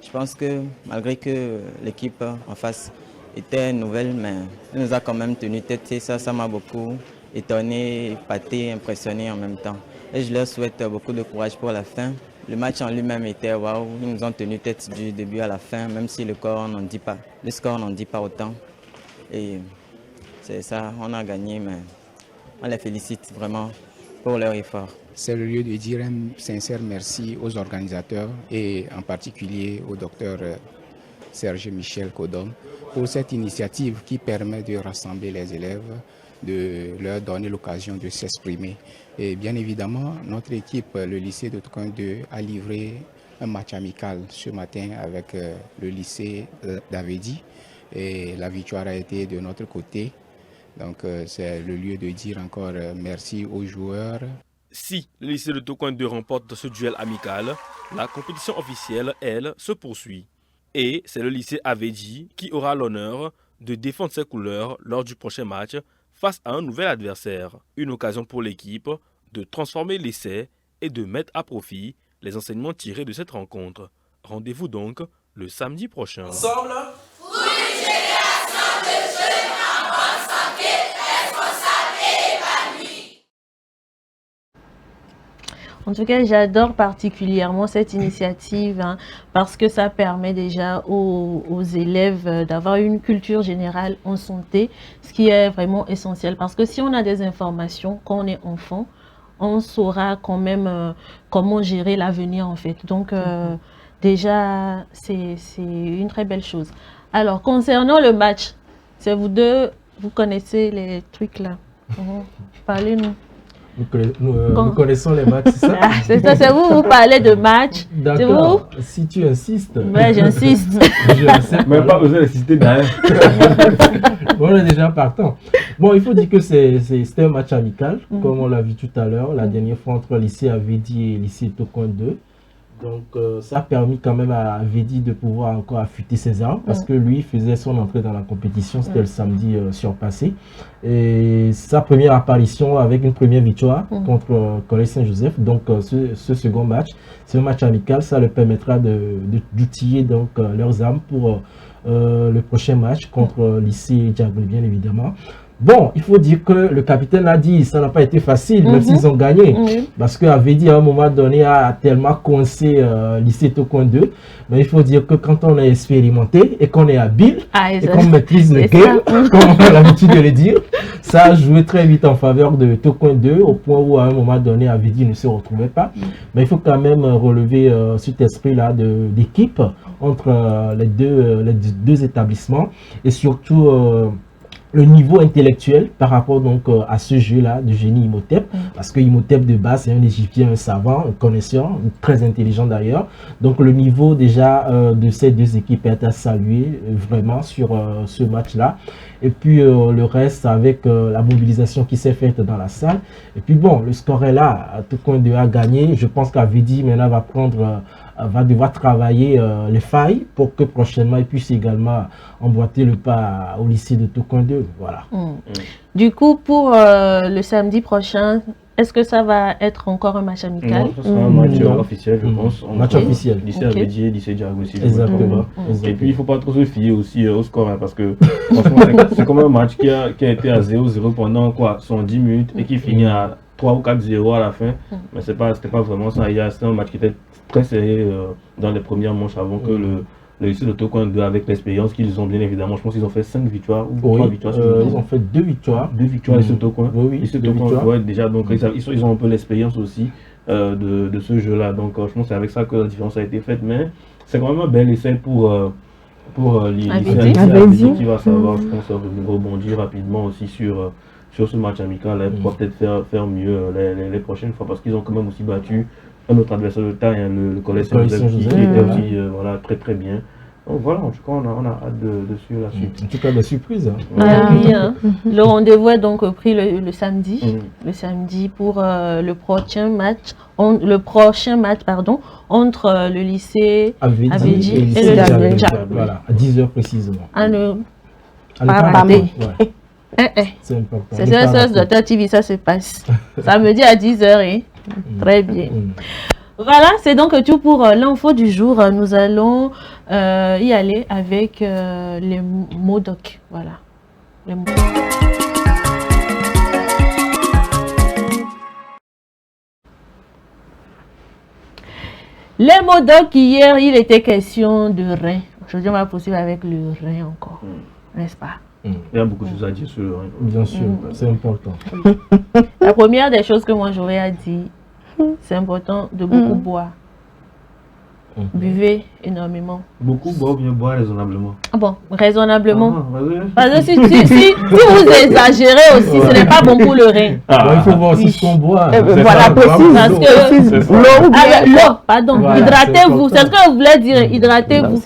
J: je pense que malgré que l'équipe en face était nouvelle, mais elle nous a quand même tenu tête et ça m'a beaucoup étonné, épaté, impressionné en même temps. Et je leur souhaite beaucoup de courage pour la fin. Le match en lui-même était waouh, ils nous ont tenu tête du début à la fin, même si le score n'en dit pas autant. Et c'est ça, on a gagné, mais on les félicite vraiment pour leur effort.
I: C'est le lieu de dire un sincère merci aux organisateurs et en particulier au docteur Serge Michel Kodom pour cette initiative qui permet de rassembler les élèves, de leur donner l'occasion de s'exprimer. Et bien évidemment, notre équipe, le lycée de Tokoin 2, a livré un match amical ce matin avec le lycée d'Aveji et la victoire a été de notre côté. Donc c'est le lieu de dire encore merci aux joueurs.
G: Si le lycée de Tokoin 2 remporte ce duel amical, la compétition officielle, elle, se poursuit. Et c'est le lycée Aveji qui aura l'honneur de défendre ses couleurs lors du prochain match face à un nouvel adversaire. Une occasion pour l'équipe de transformer l'essai et de mettre à profit les enseignements tirés de cette rencontre. Rendez-vous donc le samedi prochain.
F: Ensemble.
A: En tout cas, j'adore particulièrement cette initiative hein, parce que ça permet déjà aux élèves d'avoir une culture générale en santé, ce qui est vraiment essentiel. Parce que si on a des informations quand on est enfant, on saura quand même comment gérer l'avenir en fait. Donc déjà, c'est une très belle chose. Alors, concernant le match, c'est vous deux, vous connaissez les trucs là. Parlez-nous.
B: Nous connaissons les matchs, c'est ça?
A: C'est ça, c'est vous parlez de match.
B: D'accord, si tu insistes.
A: Ouais, j'insiste.
C: Même pas besoin d'insister derrière.
B: Bon, on est déjà partant. Bon, il faut dire que c'était un match amical, comme on l'a vu tout à l'heure, la dernière fois entre lycée Avedi et lycée Tocoin 2. Donc, ça a permis quand même à Avedi de pouvoir encore affûter ses armes parce que lui faisait son entrée dans la compétition, c'était le samedi surpassé. Et sa première apparition avec une première victoire contre Collège Saint-Joseph. Donc, ce second match, c'est un match amical, ça leur permettra d'outiller donc leurs armes pour le prochain match contre lycée Diablé, bien évidemment. Bon, il faut dire que le capitaine a dit ça n'a pas été facile, même s'ils ont gagné. Parce qu'Avedi, à un moment donné, a tellement coincé lycée Tocoin 2. Mais il faut dire que quand on est expérimenté et qu'on est habile et qu'on maîtrise le game, comme on a l'habitude de le dire, ça a joué très vite en faveur de Tocoin 2, au point où à un moment donné, Avedi ne se retrouvait pas. Mais il faut quand même relever cet esprit-là d'équipe entre les deux établissements et surtout le niveau intellectuel par rapport donc à ce jeu-là du génie Imhotep, parce que Imhotep de base c'est un Égyptien, un savant, un connaisseur, très intelligent d'ailleurs. Donc le niveau déjà de ces deux équipes est à saluer vraiment sur ce match-là. Et puis le reste avec la mobilisation qui s'est faite dans la salle. Et puis bon, le score est là, Tocoin 2 a gagné. Je pense qu'Avedi maintenant va devoir travailler les failles pour que prochainement il puisse également emboîter le pas au lycée de Tocoin 2. Voilà.
A: Du coup, pour le samedi prochain, est-ce que ça va être encore un match amical?
C: Non, ce sera un match officiel, je pense.
B: Match officiel.
C: Lycée Avedi et lycée Diago aussi.
B: Exactement.
C: Et puis, il ne faut pas trop se fier aussi au score, hein, parce que franchement, c'est comme un match qui a été à 0-0 pendant quoi, 110 minutes et qui finit à 3 ou 4-0 à la fin. Mais c'était pas vraiment ça. C'était un match qui était très serré dans les premières manches avant que le lycée de Tocoin 2, avec l'expérience qu'ils ont bien évidemment, je pense qu'ils ont fait 5 victoires ou 3 victoires.
B: Ils ont fait 2 victoires.
C: 2 victoires lycée de Tocoin.
B: Oui,
C: lycée de Tocoin, déjà, donc ils ont un peu l'expérience aussi de ce jeu-là. Donc je pense que c'est avec ça que la différence a été faite. Mais c'est quand même un bel essai pour Avedi qui va savoir, je pense, rebondir rapidement aussi sur ce match amical. Elle pourra peut-être faire mieux les prochaines fois parce qu'ils ont quand même aussi battu un autre adversaire de taille, hein, le Collège Saint-Joseph qui était aussi voilà, très très bien. Donc voilà, en tout cas, on a hâte de suivre la suite.
B: En tout cas, des surprises.
A: Oui, hein. Le rendez-vous est donc pris le samedi. Le samedi pour le prochain match entre le lycée Avedi et le Diablé.
B: Voilà, à 10h précisément.
A: À ne pas rater.
B: C'est important.
A: C'est ça, Dr TV, ça se passe. Samedi à 10h. Très bien. Voilà, c'est donc tout pour l'info du jour. Nous allons y aller avec les mots doc. Voilà. Les mots. Les mots doc, hier, il était question de rein. Aujourd'hui, on va poursuivre avec le rein encore. N'est-ce pas?
C: Il y a beaucoup de choses à dire sur le rein.
B: Bien sûr, c'est important.
A: La première des choses que moi j'aurais à dire, c'est important de beaucoup boire. Buvez énormément.
C: Beaucoup boire ou bien boire raisonnablement?
A: Ah bon, raisonnablement.
C: Parce
A: que si vous exagérez aussi, ce n'est pas bon pour le rein.
B: Il faut voir aussi ce qu'on boit.
D: Voilà, précise.
A: L'eau, pardon. Voilà, hydratez-vous. C'est ce que vous voulez dire. Hydratez-vous.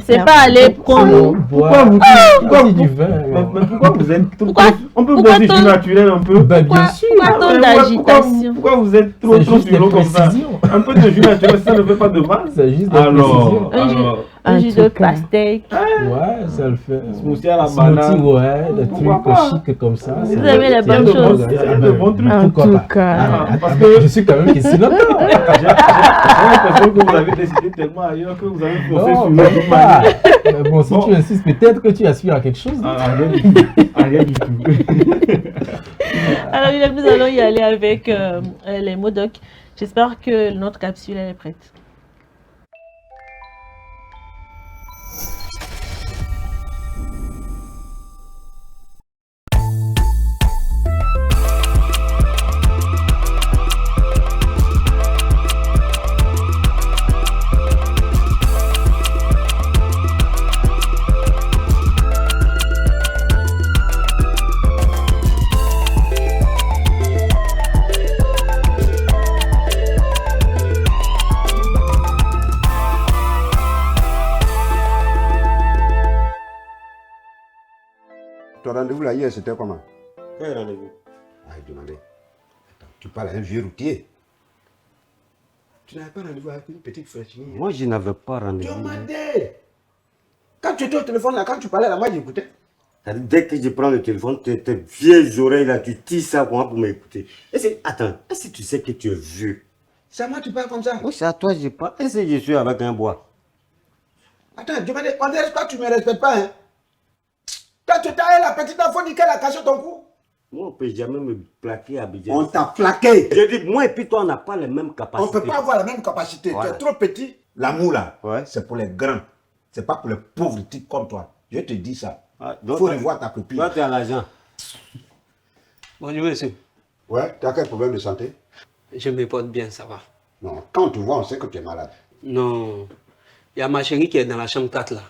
A: C'est pas aller prendre.
C: Pourquoi vous êtes trop. On peut boire du jus naturel un peu.
B: Bien sûr.
A: Pourquoi tant d'agitation?
C: Pourquoi vous êtes trop sur l'eau comme ça? Un peu de jus naturel, ça ne fait pas de mal.
B: C'est juste des précisions.
A: Un jus de pastèque.
B: Ouais, ça le fait.
C: Smoothie à la banane.
B: Ouais, des trucs chics comme ça.
A: Vous avez les bonnes choses.
C: De bons trucs.
D: En tout cas.
B: Parce que je suis quand même ici longtemps.
C: J'ai l'impression que vous avez décidé tellement ailleurs que vous avez foncé sur l'autre manière.
B: Mais bon, si tu insistes, peut-être que tu aspires à quelque chose.
C: Rien du tout.
A: Alors, nous allons y aller avec les mots doc. J'espère que notre capsule elle est prête.
K: Ton rendez-vous là hier, c'était comment?
L: Quel rendez-vous?
K: Ah, il demandait. Attends, tu parles à un vieux routier. Tu n'avais pas rendez-vous avec une petite fraichine?
L: Moi, je n'avais pas rendez-vous.
K: Demandez. Quand tu étais au téléphone là, quand tu parlais là, moi j'écoutais.
L: Dès que je prends le téléphone, tes vieilles oreilles là, tu tires ça pour moi pour m'écouter. Attends, est-ce que tu sais que tu es vieux?
K: C'est à moi tu parles comme ça?
L: Oui, c'est à toi que je parle. Est-ce que je suis avec un bois?
K: Attends, demandez, on dirait que tu ne me respectes pas, hein? Quand tu t'as la petite info, nickel, a caché ton cou.
L: Moi, on ne peut jamais me plaquer à Abidjan.
K: On t'a plaqué.
L: Je dis, moi et puis toi, on n'a pas les mêmes capacités.
K: On ne peut pas avoir la même capacité.
L: Voilà.
K: Tu es trop petit. L'amour là, c'est pour les grands. C'est pas pour les pauvres types comme toi. Je te dis ça. Il faut revoir ta copine.
L: Toi, tu as l'argent.
M: Bonjour, monsieur.
K: Ouais, tu as quel problème de santé?
M: Je me porte bien, ça va.
K: Non, quand on te voit, on sait que tu es malade.
M: Non. Il y a ma chérie qui est dans la chambre 4 là.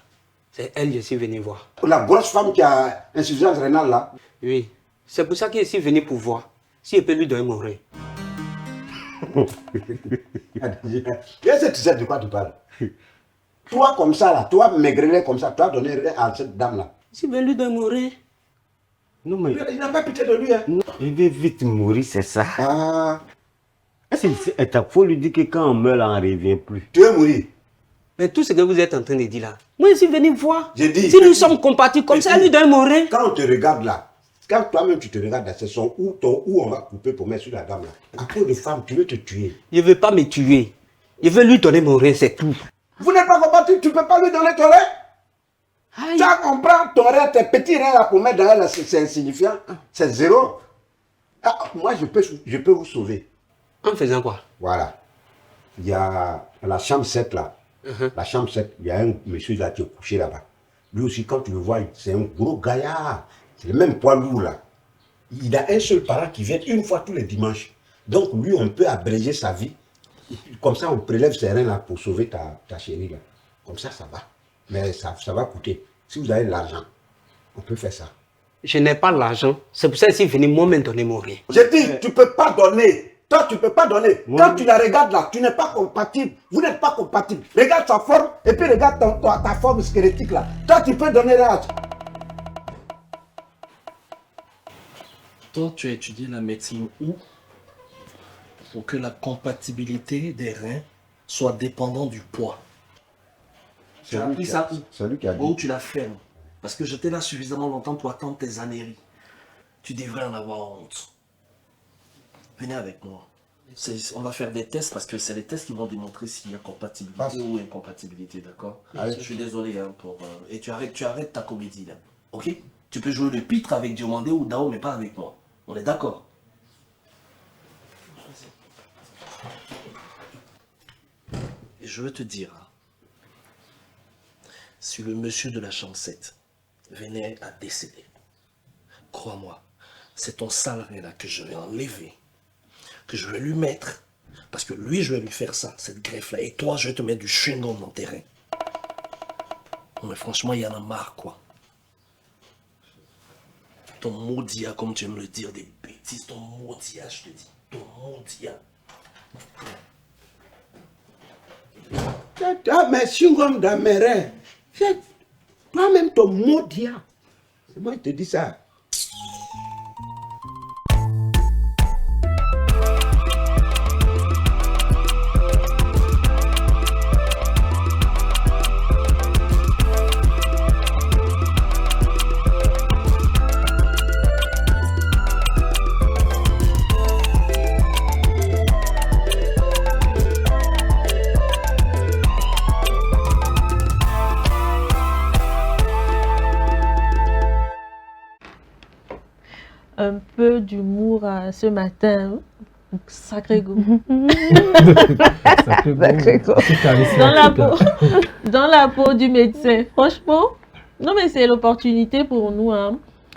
M: C'est elle que je suis venu voir.
K: La grosse femme qui a insuffisance rénale là?
M: Oui. C'est pour ça que je suis venu pour voir si je peux lui donner mon rein.
K: Qu'est-ce que tu sais de quoi tu parles? Toi comme ça là, toi maigrelet comme ça, tu as donné rien à cette dame là.
M: Si je veux lui donner mon rein.
L: Non mais...
K: Il n'a pas pitié de lui, hein?
L: Non, il veut vite mourir, c'est ça.
K: Ah.
L: Il faut lui dire que quand on meurt là, on ne revient plus.
K: Tu veux mourir?
M: Mais tout ce que vous êtes en train de dire là, moi je suis venu voir.
K: J'ai dit,
M: si nous sommes compatibles comme ça, lui donne mon rein.
K: Quand on te regarde là, quand toi-même tu te regardes là, c'est son ou ton ou on va couper pour mettre sur la dame là. À cause de femme, tu veux te tuer.
M: Je ne veux pas me tuer. Je veux lui donner mon rein, c'est tout.
K: Vous n'êtes pas compatibles, tu ne peux pas lui donner ton rein? Tu on prend ton rein, tes petits reins là pour mettre dans elle, c'est insignifiant. C'est zéro. Ah, moi je peux vous sauver.
M: En faisant quoi?
K: Voilà. Il y a la chambre 7 là. La chambre 7, il y a un monsieur là qui est couché là-bas. Lui aussi, quand tu le vois, c'est un gros gaillard. C'est le même poids lourd là. Il a un seul parent qui vient une fois tous les dimanches. Donc lui, on peut abréger sa vie. Comme ça, on prélève ses reins là pour sauver ta chérie là. Comme ça, ça va. Mais ça va coûter. Si vous avez l'argent, on peut faire ça.
M: Je n'ai pas l'argent. C'est pour ça que je suis venu moi-même donner mon rein.
K: J'ai dit, tu ne peux pas donner. Toi, tu ne peux pas donner. Quand tu la regardes là, tu n'es pas compatible. Vous n'êtes pas compatible. Regarde sa forme et puis regarde ta forme squelettique là. Toi, tu peux donner là.
N: Toi, tu as étudié la médecine où? Pour que la compatibilité des reins soit dépendante du poids. Tu as appris ça où?
K: C'est lui qui a dit.
N: Où tu l'as fait? Parce que j'étais là suffisamment longtemps pour attendre tes anéries. Tu devrais en avoir honte. Venez avec moi. On va faire des tests parce que c'est les tests qui vont démontrer s'il y a compatibilité ou incompatibilité, d'accord? Je suis désolé hein, pour... Et tu arrêtes ta comédie là, ok? Tu peux jouer le pitre avec Diomandé ou Dao, mais pas avec moi. On est d'accord? Et je veux te dire, si le monsieur de la chambre 7 venait à décéder, crois-moi, c'est ton salarié là que je vais enlever, que je vais lui mettre, parce que lui, je vais lui faire ça, cette greffe-là, et toi, je vais te mettre du chewing-gum dans tes reins. Mais franchement, il y en a marre, quoi. Ton maudit, comme tu aimes le dire, des bêtises, ton maudit, je te dis, ton maudit.
K: Ah, mais chewing-gum dans mes reins. Toi-même, ton maudit. C'est moi qui te dis ça.
A: Un peu d'humour ce matin. Sacré goût.
B: Sacré goût.
A: Dans la peau du médecin. Franchement, non mais c'est l'opportunité pour nous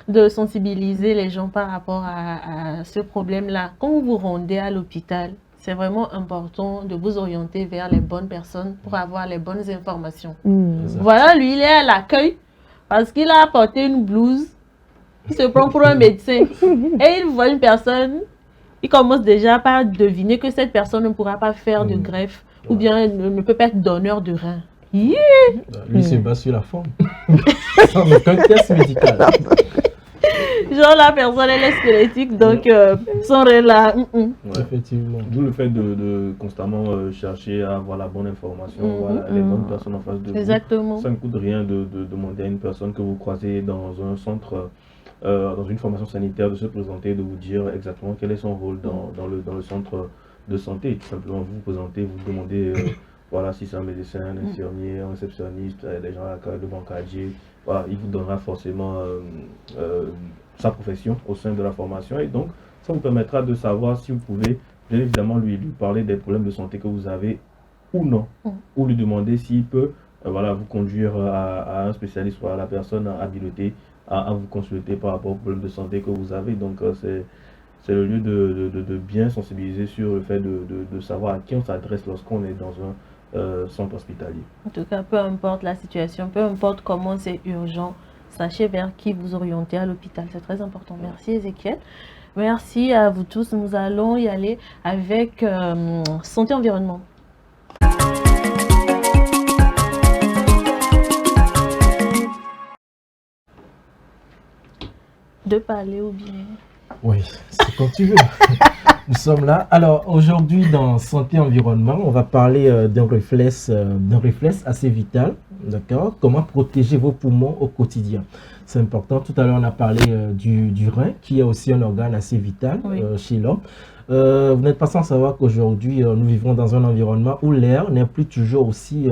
A: de sensibiliser les gens par rapport à ce problème-là. Quand vous vous rendez à l'hôpital, c'est vraiment important de vous orienter vers les bonnes personnes pour avoir les bonnes informations. Voilà, lui, il est à l'accueil parce qu'il a apporté une blouse. Il se prend pour un médecin et il voit une personne. Il commence déjà par deviner que cette personne ne pourra pas faire de greffe ou bien ne peut pas être donneur de rein.
B: Lui se base sur la forme. Sans aucun test médical.
A: Genre la personne elle est squelettique donc son rein là.
B: Effectivement.
C: D'où le fait de constamment chercher à avoir la bonne information, voilà, les bonnes personnes en face de vous.
A: Exactement.
C: Ça ne coûte rien de demander à une personne que vous croisez dans un centre. Dans une formation sanitaire, de se présenter, de vous dire exactement quel est son rôle dans le centre de santé. Tout simplement, vous vous présentez, vous demandez voilà, si c'est un médecin, un infirmier, un réceptionniste, des gens de bancadier. Voilà, il vous donnera forcément sa profession au sein de la formation. Et donc, ça vous permettra de savoir si vous pouvez, bien évidemment, lui parler des problèmes de santé que vous avez ou non. Ou lui demander s'il peut voilà, vous conduire à un spécialiste, voilà, la personne habilitée à vous consulter par rapport aux problèmes de santé que vous avez. Donc c'est le lieu de bien sensibiliser sur le fait de savoir à qui on s'adresse lorsqu'on est dans un centre hospitalier.
A: En tout cas, peu importe la situation, peu importe comment c'est urgent, sachez vers qui vous orienter à l'hôpital. C'est très important. Merci Ezekiel. Merci à vous tous. Nous allons y aller avec santé environnement. De parler ou bien...
B: Oui, c'est quand tu veux. Nous sommes là. Alors, aujourd'hui, dans Santé Environnement, on va parler d'un réflexe assez vital. D'accord? Comment protéger vos poumons au quotidien. C'est important. Tout à l'heure, on a parlé du rein, qui est aussi un organe assez vital chez l'homme. Vous n'êtes pas sans savoir qu'aujourd'hui, nous vivons dans un environnement où l'air n'est plus toujours aussi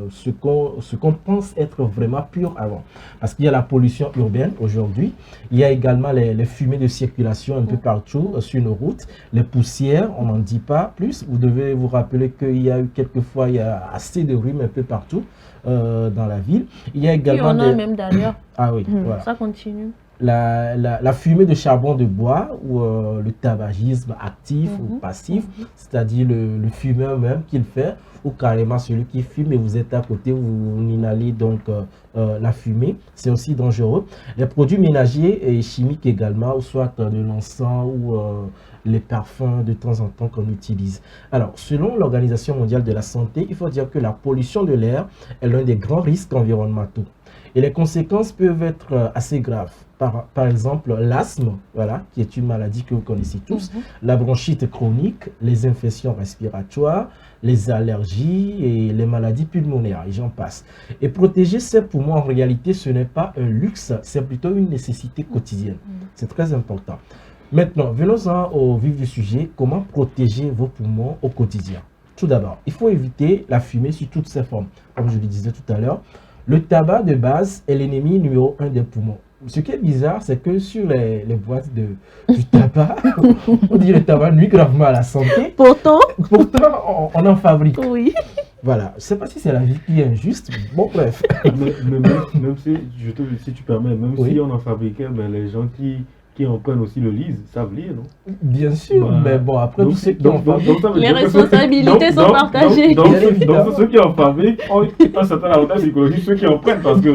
B: ce qu'on pense être vraiment pur avant. Parce qu'il y a la pollution urbaine aujourd'hui, il y a également les fumées de circulation un peu partout sur nos routes, les poussières, on n'en dit pas plus. Vous devez vous rappeler qu'il y a eu quelquefois, il y a assez de rhume un peu partout dans la ville. Il y a également...
A: Il y en a même d'ailleurs.
B: Ah oui, voilà.
A: Ça continue.
B: La fumée de charbon de bois ou le tabagisme actif ou passif, c'est-à-dire le fumeur même qui le fait, ou carrément celui qui fume et vous êtes à côté, vous inhalez donc la fumée, c'est aussi dangereux. Les produits ménagers et chimiques également, ou soit de l'encens ou les parfums de temps en temps qu'on utilise. Alors, selon l'Organisation mondiale de la santé, il faut dire que la pollution de l'air est l'un des grands risques environnementaux. Et les conséquences peuvent être assez graves. Par exemple, l'asthme, voilà, qui est une maladie que vous connaissez tous, la bronchite chronique, les infections respiratoires, les allergies et les maladies pulmonaires, et j'en passe. Et protéger ses poumons, en réalité, ce n'est pas un luxe, c'est plutôt une nécessité quotidienne. C'est très important. Maintenant, venons-en au vif du sujet. Comment protéger vos poumons au quotidien? Tout d'abord, il faut éviter la fumée sous toutes ses formes. Comme je le disais tout à l'heure, le tabac de base est l'ennemi numéro 1 des poumons. Ce qui est bizarre, c'est que sur les boîtes du tabac, on dit que le tabac nuit gravement à la santé.
A: Pourtant
B: on en fabrique.
A: Oui.
B: Voilà. Je ne sais pas si c'est la vie qui est injuste. Bon, bref.
C: Même si tu permets, même si on en fabriquait, mais les gens qui en prennent aussi le lisent, savent lire, non?
B: Bien sûr, mais bon, après, tous ceux qui en fabriquent...
A: Les responsabilités sont partagées.
C: Donc, ceux qui en fabriquent ont un certain avantage psychologique, ceux qui en prennent, parce que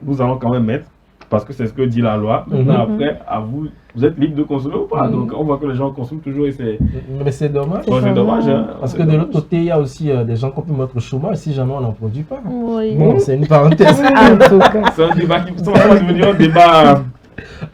C: nous allons quand même mettre, parce que c'est ce que dit la loi. Maintenant, après, à vous, vous êtes libre de consommer ou pas. Donc, on voit que les gens consomment toujours et c'est...
B: Mais c'est dommage.
C: C'est dommage, hein.
B: Parce que de l'autre côté, il y a aussi des gens qui ont pu mettre au chômage si jamais on n'en produit pas.
A: Oui.
B: Bon, c'est une parenthèse.
C: C'est un débat qui va devenir un débat...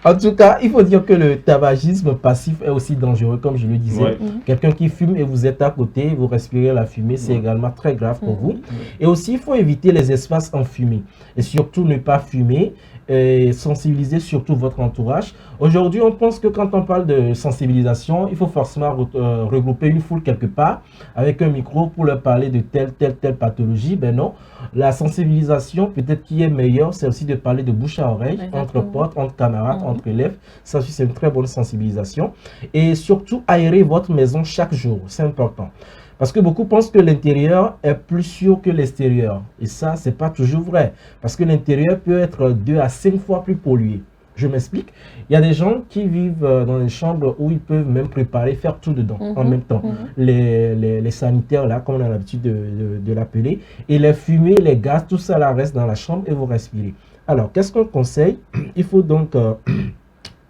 B: En tout cas, il faut dire que le tabagisme passif est aussi dangereux, comme je le disais. Quelqu'un qui fume et vous êtes à côté, vous respirez la fumée, c'est également très grave pour vous. Et aussi, il faut éviter les espaces enfumés. Et surtout, ne pas fumer et sensibiliser surtout votre entourage. Aujourd'hui, on pense que quand on parle de sensibilisation, il faut forcément regrouper une foule quelque part avec un micro pour leur parler de telle pathologie. Ben non, la sensibilisation peut-être qui est meilleure, c'est aussi de parler de bouche à oreille, entre potes, entre camarades, entre élèves. Ça aussi, c'est une très bonne sensibilisation. Et surtout, aérer votre maison chaque jour, c'est important. Parce que beaucoup pensent que l'intérieur est plus sûr que l'extérieur. Et ça, ce n'est pas toujours vrai. Parce que l'intérieur peut être 2 à 5 fois plus pollué. Je m'explique. Il y a des gens qui vivent dans des chambres où ils peuvent même préparer, faire tout dedans en même temps. Les sanitaires, là, comme on a l'habitude de l'appeler. Et les fumées, les gaz, tout ça là reste dans la chambre et vous respirez. Alors, qu'est-ce qu'on conseille? Il faut donc,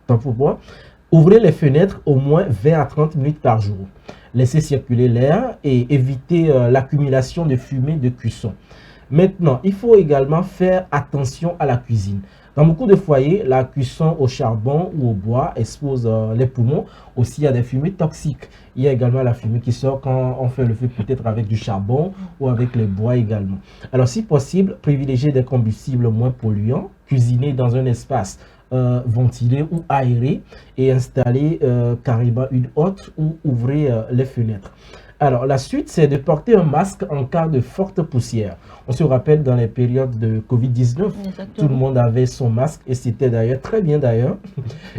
B: tant pour moi, ouvrir les fenêtres au moins 20 à 30 minutes par jour. Laisser circuler l'air et éviter l'accumulation de fumée de cuisson. Maintenant, il faut également faire attention à la cuisine. Dans beaucoup de foyers, la cuisson au charbon ou au bois expose les poumons aussi à des fumées toxiques. Il y a également la fumée qui sort quand on fait le feu peut-être avec du charbon ou avec le bois également. Alors si possible, privilégiez des combustibles moins polluants, cuisiner dans un espace ventilé ou aéré et installer carrément une hotte ou ouvrir les fenêtres. Alors, la suite, c'est de porter un masque en cas de forte poussière. On se rappelle dans les périodes de Covid-19, tout le monde avait son masque et c'était d'ailleurs très bien d'ailleurs.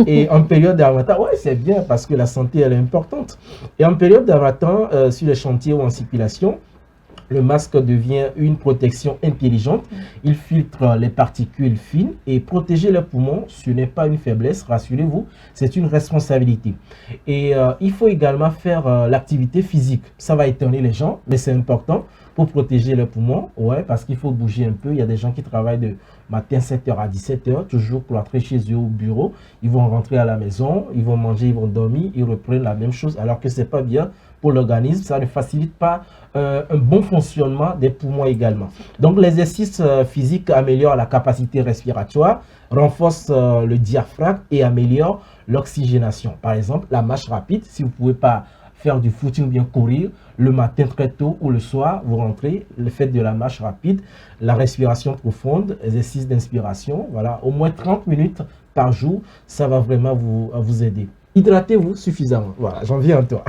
B: Et en période d'harmattan, ouais, c'est bien parce que la santé, elle est importante. Et en période d'harmattan, sur les chantiers ou en circulation, le masque devient une protection intelligente. Il filtre les particules fines et protéger les poumons, ce n'est pas une faiblesse, rassurez-vous, c'est une responsabilité. Et il faut également faire l'activité physique. Ça va étonner les gens, mais c'est important pour protéger les poumons. Ouais, parce qu'il faut bouger un peu. Il y a des gens qui travaillent de matin 7h à 17h, toujours cloîtrés chez eux au bureau. Ils vont rentrer à la maison, ils vont manger, ils vont dormir, ils reprennent la même chose, alors que ce n'est pas bien pour l'organisme. Ça ne facilite pas un bon fonctionnement des poumons également. Donc l'exercice physique améliore la capacité respiratoire, renforce le diaphragme et améliore l'oxygénation. Par exemple, la marche rapide, si vous ne pouvez pas faire du footing ou bien courir, le matin très tôt ou le soir, vous rentrez, le fait de la marche rapide, la respiration profonde, exercice d'inspiration, voilà, au moins 30 minutes par jour, ça va vraiment vous aider. Hydratez-vous suffisamment. Voilà, j'en viens à toi.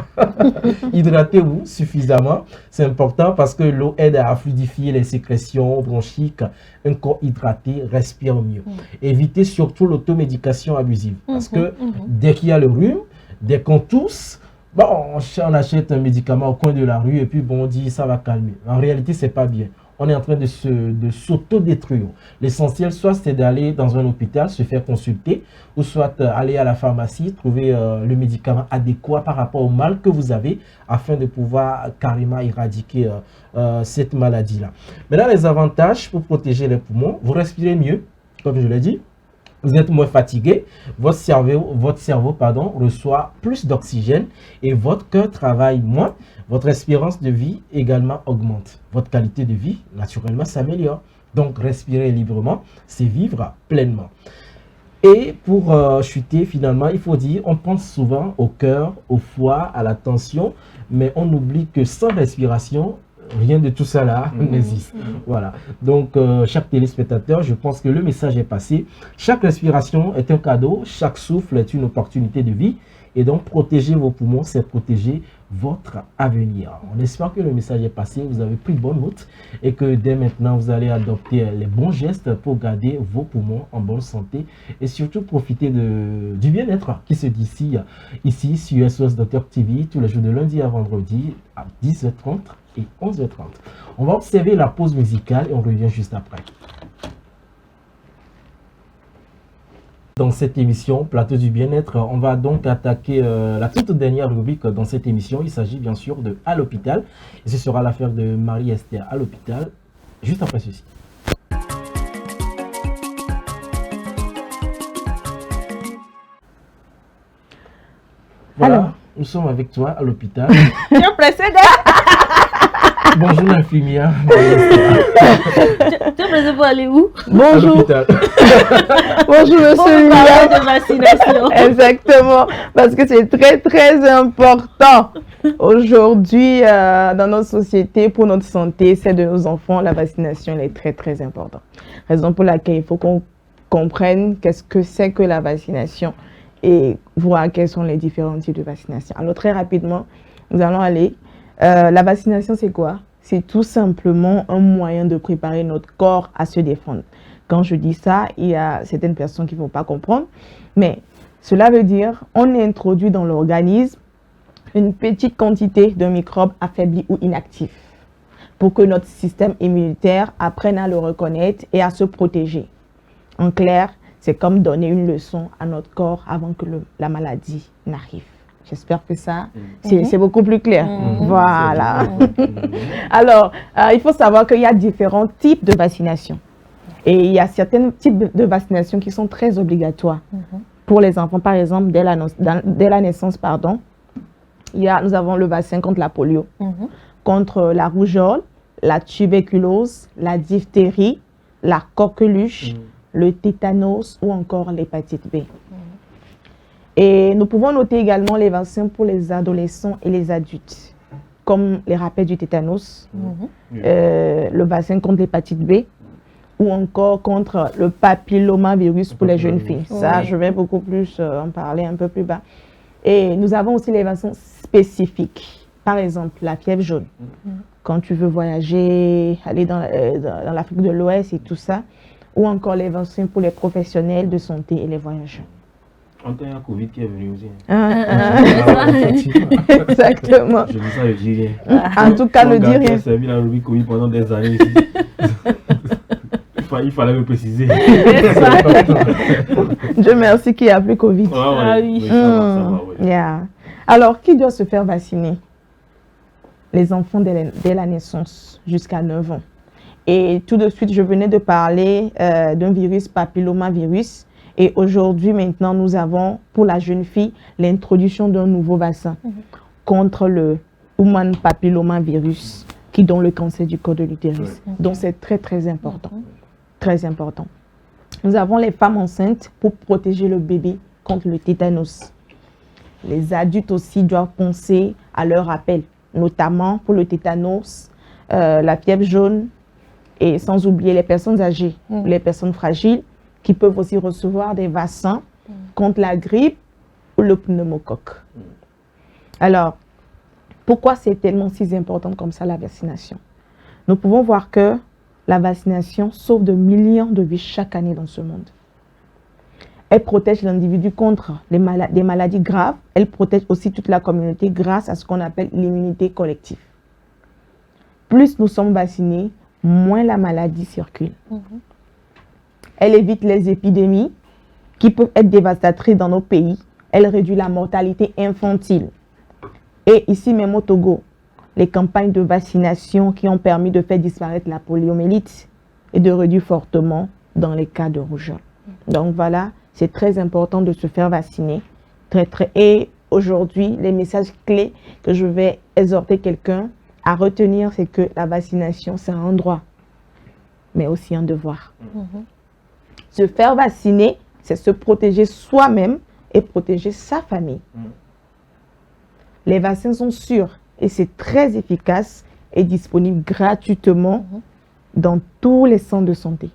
B: Hydratez-vous suffisamment. C'est important parce que l'eau aide à fluidifier les sécrétions bronchiques. Un corps hydraté respire mieux. Évitez surtout l'automédication abusive. Parce que dès qu'il y a le rhume, dès qu'on tousse, bon, on achète un médicament au coin de la rue et puis bon, on dit ça va calmer. En réalité, c'est pas bien. On est en train de s'auto-détruire. L'essentiel, soit c'est d'aller dans un hôpital, se faire consulter, ou soit aller à la pharmacie, trouver le médicament adéquat par rapport au mal que vous avez, afin de pouvoir carrément éradiquer cette maladie-là. Maintenant, les avantages pour protéger les poumons, vous respirez mieux, comme je l'ai dit. Vous êtes moins fatigué, votre cerveau reçoit plus d'oxygène et votre cœur travaille moins. Votre espérance de vie également augmente. Votre qualité de vie, naturellement, s'améliore. Donc, respirer librement, c'est vivre pleinement. Et pour chuter, finalement, il faut dire, on pense souvent au cœur, au foie, à la tension, mais on oublie que sans respiration, rien de tout ça là n'existe. Voilà. Donc, chaque téléspectateur, je pense que le message est passé. Chaque respiration est un cadeau, chaque souffle est une opportunité de vie. Et donc, protéger vos poumons, c'est protéger votre avenir. On espère que le message est passé, vous avez pris bonne note et que dès maintenant, vous allez adopter les bons gestes pour garder vos poumons en bonne santé et surtout profiter du bien-être qui se dit ici sur SOS Docteur TV tous les jours de lundi à vendredi à 10h30 et 11h30. On va observer la pause musicale et on revient juste après. Dans cette émission, Plateau du bien-être, on va donc attaquer la toute dernière rubrique dans cette émission. Il s'agit bien sûr de À l'hôpital. Et ce sera l'affaire de Marie-Esther à l'hôpital, juste après ceci. Voilà, alors, nous sommes avec toi à l'hôpital.
D: Je précède.
B: Bonjour l'infirmière.
A: Tu es pressé pour aller où?
D: Bonjour. Bonjour monsieur.
A: De vaccination.
D: Exactement, parce que c'est très très important aujourd'hui dans notre société, pour notre santé, celle de nos enfants, la vaccination elle est très très importante. Raison pour laquelle il faut qu'on comprennent qu'est-ce que c'est que la vaccination et voir quels sont les différents types de vaccination. Alors très rapidement, nous allons aller. La vaccination, c'est quoi? C'est tout simplement un moyen de préparer notre corps à se défendre. Quand je dis ça, il y a certaines personnes qui ne vont pas comprendre, mais cela veut dire on introduit dans l'organisme une petite quantité de microbes affaiblis ou inactifs pour que notre système immunitaire apprenne à le reconnaître et à se protéger. En clair, c'est comme donner une leçon à notre corps avant que la maladie n'arrive. J'espère que ça, c'est beaucoup plus clair. Voilà. Alors, il faut savoir qu'il y a différents types de vaccination. Et il y a certains types de vaccination qui sont très obligatoires. Pour les enfants, par exemple, dès la naissance, nous avons le vaccin contre la polio, contre la rougeole, la tuberculose, la diphtérie, la coqueluche, le tétanos ou encore l'hépatite B. Et nous pouvons noter également les vaccins pour les adolescents et les adultes, comme les rappels du tétanos, le vaccin contre l'hépatite B, ou encore contre le papillomavirus pour les jeunes filles. Ça, je vais beaucoup plus en parler un peu plus bas. Et nous avons aussi les vaccins spécifiques. Par exemple, la fièvre jaune. Quand tu veux voyager, aller dans l'Afrique de l'Ouest et tout ça. Ou encore les vaccins pour les professionnels de santé et les voyageurs.
C: On a un Covid qui est venu aussi.
D: Exactement.
C: Je dis ça, je dis rien.
D: En tout cas, ne dis rien.
C: J'ai servi la rubrique Covid pendant des années ici. Il fallait me préciser.
D: Dieu merci qu'il n'y a plus Covid.
C: Oui, ça va, oui.
D: Alors, qui doit se faire vacciner? Les enfants dès la naissance jusqu'à 9 ans. Et tout de suite, je venais de parler d'un virus papillomavirus. Et aujourd'hui, maintenant, nous avons pour la jeune fille l'introduction d'un nouveau vaccin contre le human papillomavirus qui donne le cancer du col de l'utérus. Donc, c'est très, très important. Très important. Nous avons les femmes enceintes pour protéger le bébé contre le tétanos. Les adultes aussi doivent penser à leur rappel, notamment pour le tétanos, la fièvre jaune et sans oublier les personnes âgées, les personnes fragiles qui peuvent aussi recevoir des vaccins contre la grippe ou le pneumocoque. Alors, pourquoi c'est tellement si important comme ça la vaccination? Nous pouvons voir que la vaccination sauve de millions de vies chaque année dans ce monde. Elle protège l'individu contre des maladies graves. Elle protège aussi toute la communauté grâce à ce qu'on appelle l'immunité collective. Plus nous sommes vaccinés, moins la maladie circule. Elle évite les épidémies qui peuvent être dévastatrices dans nos pays. Elle réduit la mortalité infantile. Et ici même au Togo, les campagnes de vaccination qui ont permis de faire disparaître la poliomyélite et de réduire fortement dans les cas de rougeole. Donc voilà, c'est très important de se faire vacciner. Et aujourd'hui, les messages clés que je vais exhorter quelqu'un à retenir, c'est que la vaccination, c'est un droit, mais aussi un devoir. Se faire vacciner, c'est se protéger soi-même et protéger sa famille. Les vaccins sont sûrs et c'est très efficace et disponible gratuitement dans tous les centres de santé.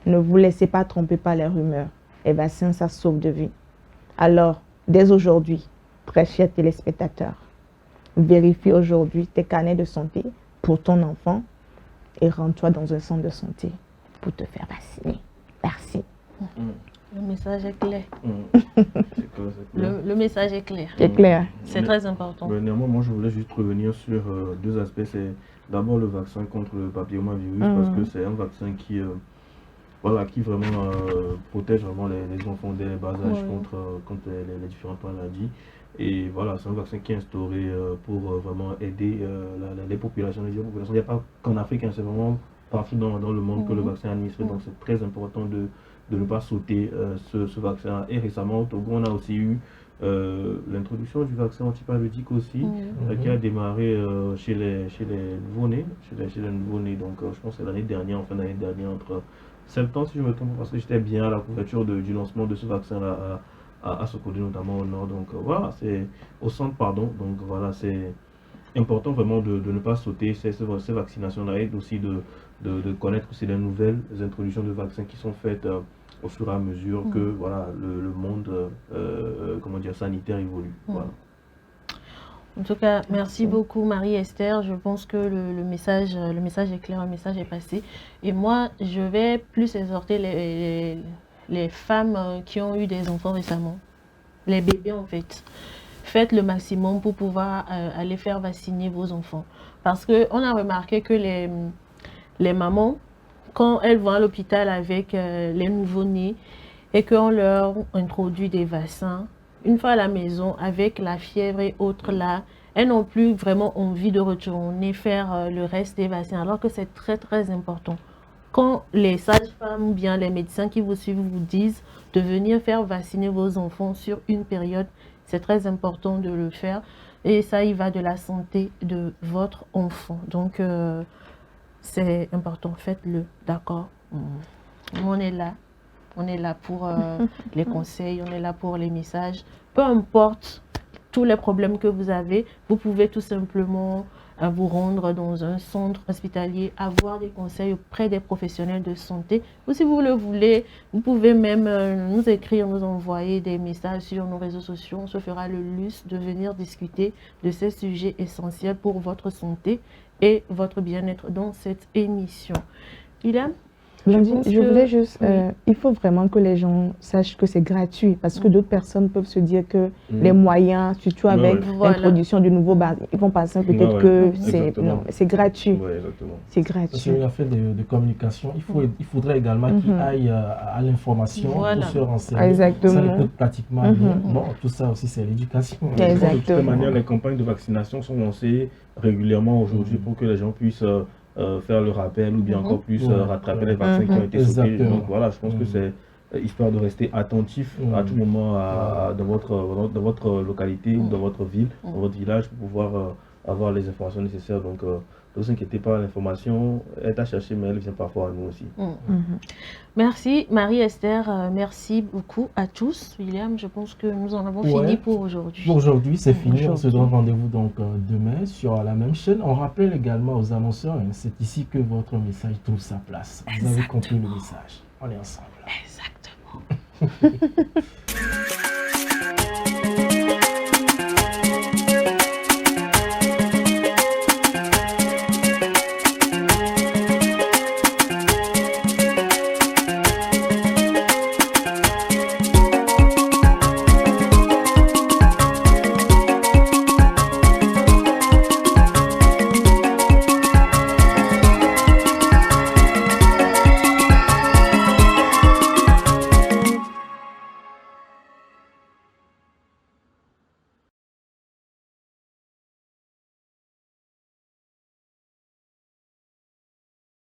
D: Ne vous laissez pas tromper par les rumeurs. Les vaccins, ça sauve de vie. Alors, dès aujourd'hui, très chers téléspectateurs, vérifie aujourd'hui tes carnets de santé pour ton enfant et rends-toi dans un centre de santé pour te faire vacciner. Merci.
A: Le message est clair. Le message est clair.
D: C'est clair.
A: C'est très important.
C: Néanmoins, moi, je voulais juste revenir sur deux aspects. C'est d'abord le vaccin contre le papillomavirus, parce que c'est un vaccin qui vraiment protège vraiment les enfants dès le bas âge contre les différentes maladies. Et voilà, c'est un vaccin qui est instauré pour vraiment aider les populations. Il n'y a pas qu'en Afrique, c'est vraiment partout dans le monde que le vaccin est administré. Donc c'est très important de ne pas sauter ce vaccin. Et récemment au Togo, on a aussi eu l'introduction du vaccin antipaludisme aussi, qui a démarré chez les nouveau-nés. Donc je pense que c'est l'année dernière, en fin d'année dernière, entre septembre si je me trompe, parce que j'étais bien à la couverture du lancement de ce vaccin-là à Sokodé, notamment au nord. Donc voilà, c'est au centre, pardon. Donc voilà, c'est important vraiment de ne pas sauter ces vaccinations-là, et aussi de connaître aussi les nouvelles introductions de vaccins qui sont faites au fur et à mesure que voilà, le monde comment dire, sanitaire évolue. Voilà.
A: En tout cas, merci beaucoup Marie-Esther. Je pense que le message est clair, le message est passé. Et moi, je vais plus exhorter les femmes qui ont eu des enfants récemment, les bébés en fait. Faites le maximum pour pouvoir aller faire vacciner vos enfants. Parce qu'on a remarqué que les mamans, quand elles vont à l'hôpital avec les nouveau-nés et qu'on leur introduit des vaccins, une fois à la maison, avec la fièvre et autres là, elles n'ont plus vraiment envie de retourner faire le reste des vaccins, alors que c'est très très important. Quand les sages-femmes ou bien les médecins qui vous suivent vous disent de venir faire vacciner vos enfants sur une période, c'est très important de le faire. Et ça, il va de la santé de votre enfant. Donc, c'est important, faites-le, d'accord? On est là. On est là pour les conseils, on est là pour les messages. Peu importe tous les problèmes que vous avez, vous pouvez tout simplement vous rendre dans un centre hospitalier, avoir des conseils auprès des professionnels de santé. Ou si vous le voulez, vous pouvez même nous écrire, nous envoyer des messages sur nos réseaux sociaux. On se fera le luxe de venir discuter de ces sujets essentiels pour votre santé et votre bien-être dans cette émission. William?
D: Je voulais juste, il faut vraiment que les gens sachent que c'est gratuit parce que d'autres personnes peuvent se dire que les moyens, surtout avec l'introduction du nouveau bar, ils vont penser peut-être que c'est gratuit. C'est gratuit.
B: Parce qu'il y a fait de communication, il faudrait également qu'ils aillent à l'information pour se renseigner.
D: Exactement.
B: Ça ne coûte pratiquement rien. Bon, tout ça aussi c'est l'éducation.
C: De toute manière, les campagnes de vaccination sont lancées régulièrement aujourd'hui pour que les gens puissent faire le rappel ou bien encore plus rattraper les vaccins qui ont été sautés. Donc voilà, je pense que c'est histoire de rester attentif à tout moment dans votre localité ou dans votre ville, dans votre village pour pouvoir avoir les informations nécessaires. Donc ne vous inquiétez pas, l'information est à chercher, mais elle vient parfois à nous aussi.
A: Merci Marie-Esther, merci beaucoup à tous. William, je pense que nous en avons fini pour aujourd'hui.
B: Pour aujourd'hui, c'est fini. On se donne rendez-vous donc demain sur la même chaîne. On rappelle également aux annonceurs, c'est ici que votre message trouve sa place. Vous avez compris le message. On est ensemble.
A: Exactement.